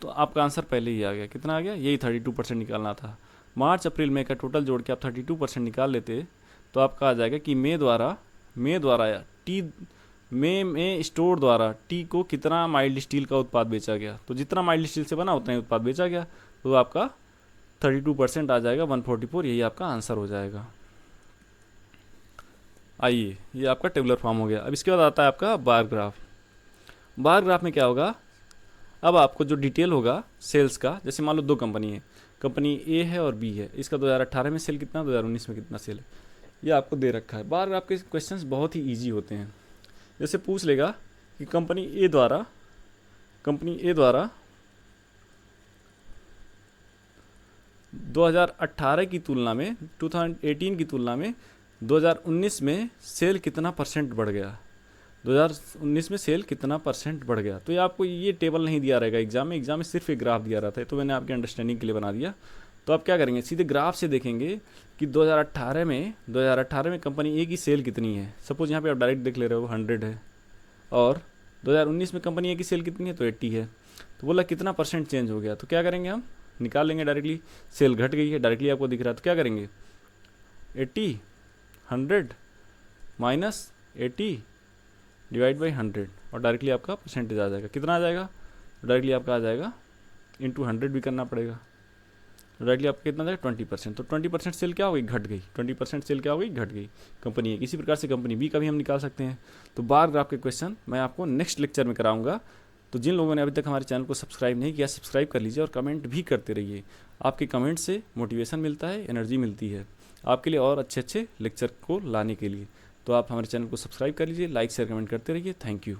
A: तो आपका आंसर पहले ही आ गया, कितना आ गया, यही 32% निकालना था। मार्च अप्रैल मई का टोटल जोड़ के आप 32% निकाल लेते तो आपका आ जाएगा कि मई द्वारा टी मई में स्टोर द्वारा टी को कितना माइल्ड स्टील का उत्पाद बेचा गया, तो जितना माइल्ड स्टील से बना उतना ही उत्पाद बेचा गया, तो आपका 32% आ जाएगा 144, यही आपका आंसर हो जाएगा। आइए, ये आपका टेबुलर फॉर्म हो गया। अब इसके बाद आता है आपका बार ग्राफ। बार ग्राफ में क्या होगा, अब आपको जो डिटेल होगा सेल्स का, जैसे मान लो दो कंपनी है, कंपनी ए है और बी है, इसका 2018 में सेल कितना, 2019 में कितना सेल है, ये आपको दे रखा है। बार आपके क्वेश्चंस बहुत ही ईजी होते हैं। जैसे पूछ लेगा कि कंपनी ए द्वारा 2018 की तुलना में 2018 की तुलना में 2019 में सेल कितना परसेंट बढ़ गया, 2019 में सेल कितना परसेंट बढ़ गया। तो ये आपको ये टेबल नहीं दिया रहेगा एग्जाम में सिर्फ एक ग्राफ दिया रहता है, तो मैंने आपके अंडरस्टैंडिंग के लिए बना दिया। तो आप क्या करेंगे, सीधे ग्राफ से देखेंगे कि 2018 में कंपनी ए की सेल कितनी है। सपोज यहाँ पे आप डायरेक्ट देख ले रहे हो 100 है, और 2019 में कंपनी ए की सेल कितनी है, तो 80 है। तो बोला कितना परसेंट चेंज हो गया, तो क्या करेंगे, हम निकाल लेंगे डायरेक्टली। सेल घट गई है, डायरेक्टली आपको दिख रहा है, तो क्या करेंगे, 80 100 माइनस 80 डिवाइड बाई 100, और डायरेक्टली आपका परसेंटेज आ जाएगा। कितना आ जाएगा, तो डायरेक्टली आपका आ जाएगा इंटू 100 भी करना पड़ेगा, तो डायरेक्टली आपका कितना आ जाएगा 20%। तो 20% सेल क्या हो गई, घट गई। 20% सेल क्या हो गई, घट गई कंपनी ए। इसी प्रकार से कंपनी बी का भी हम निकाल सकते हैं। तो बार ग्राफ के क्वेश्चन मैं आपको नेक्स्ट लेक्चर में कराऊंगा। तो जिन लोगों ने अभी तक हमारे चैनल को सब्सक्राइब नहीं किया, सब्सक्राइब कर लीजिए और कमेंट भी करते रहिए। आपके कमेंट से मोटिवेशन मिलता है, एनर्जी मिलती है आपके लिए और अच्छे अच्छे लेक्चर को लाने के लिए। तो आप हमारे चैनल को सब्सक्राइब कर लीजिए, लाइक शेयर कमेंट करते रहिए। Thank you.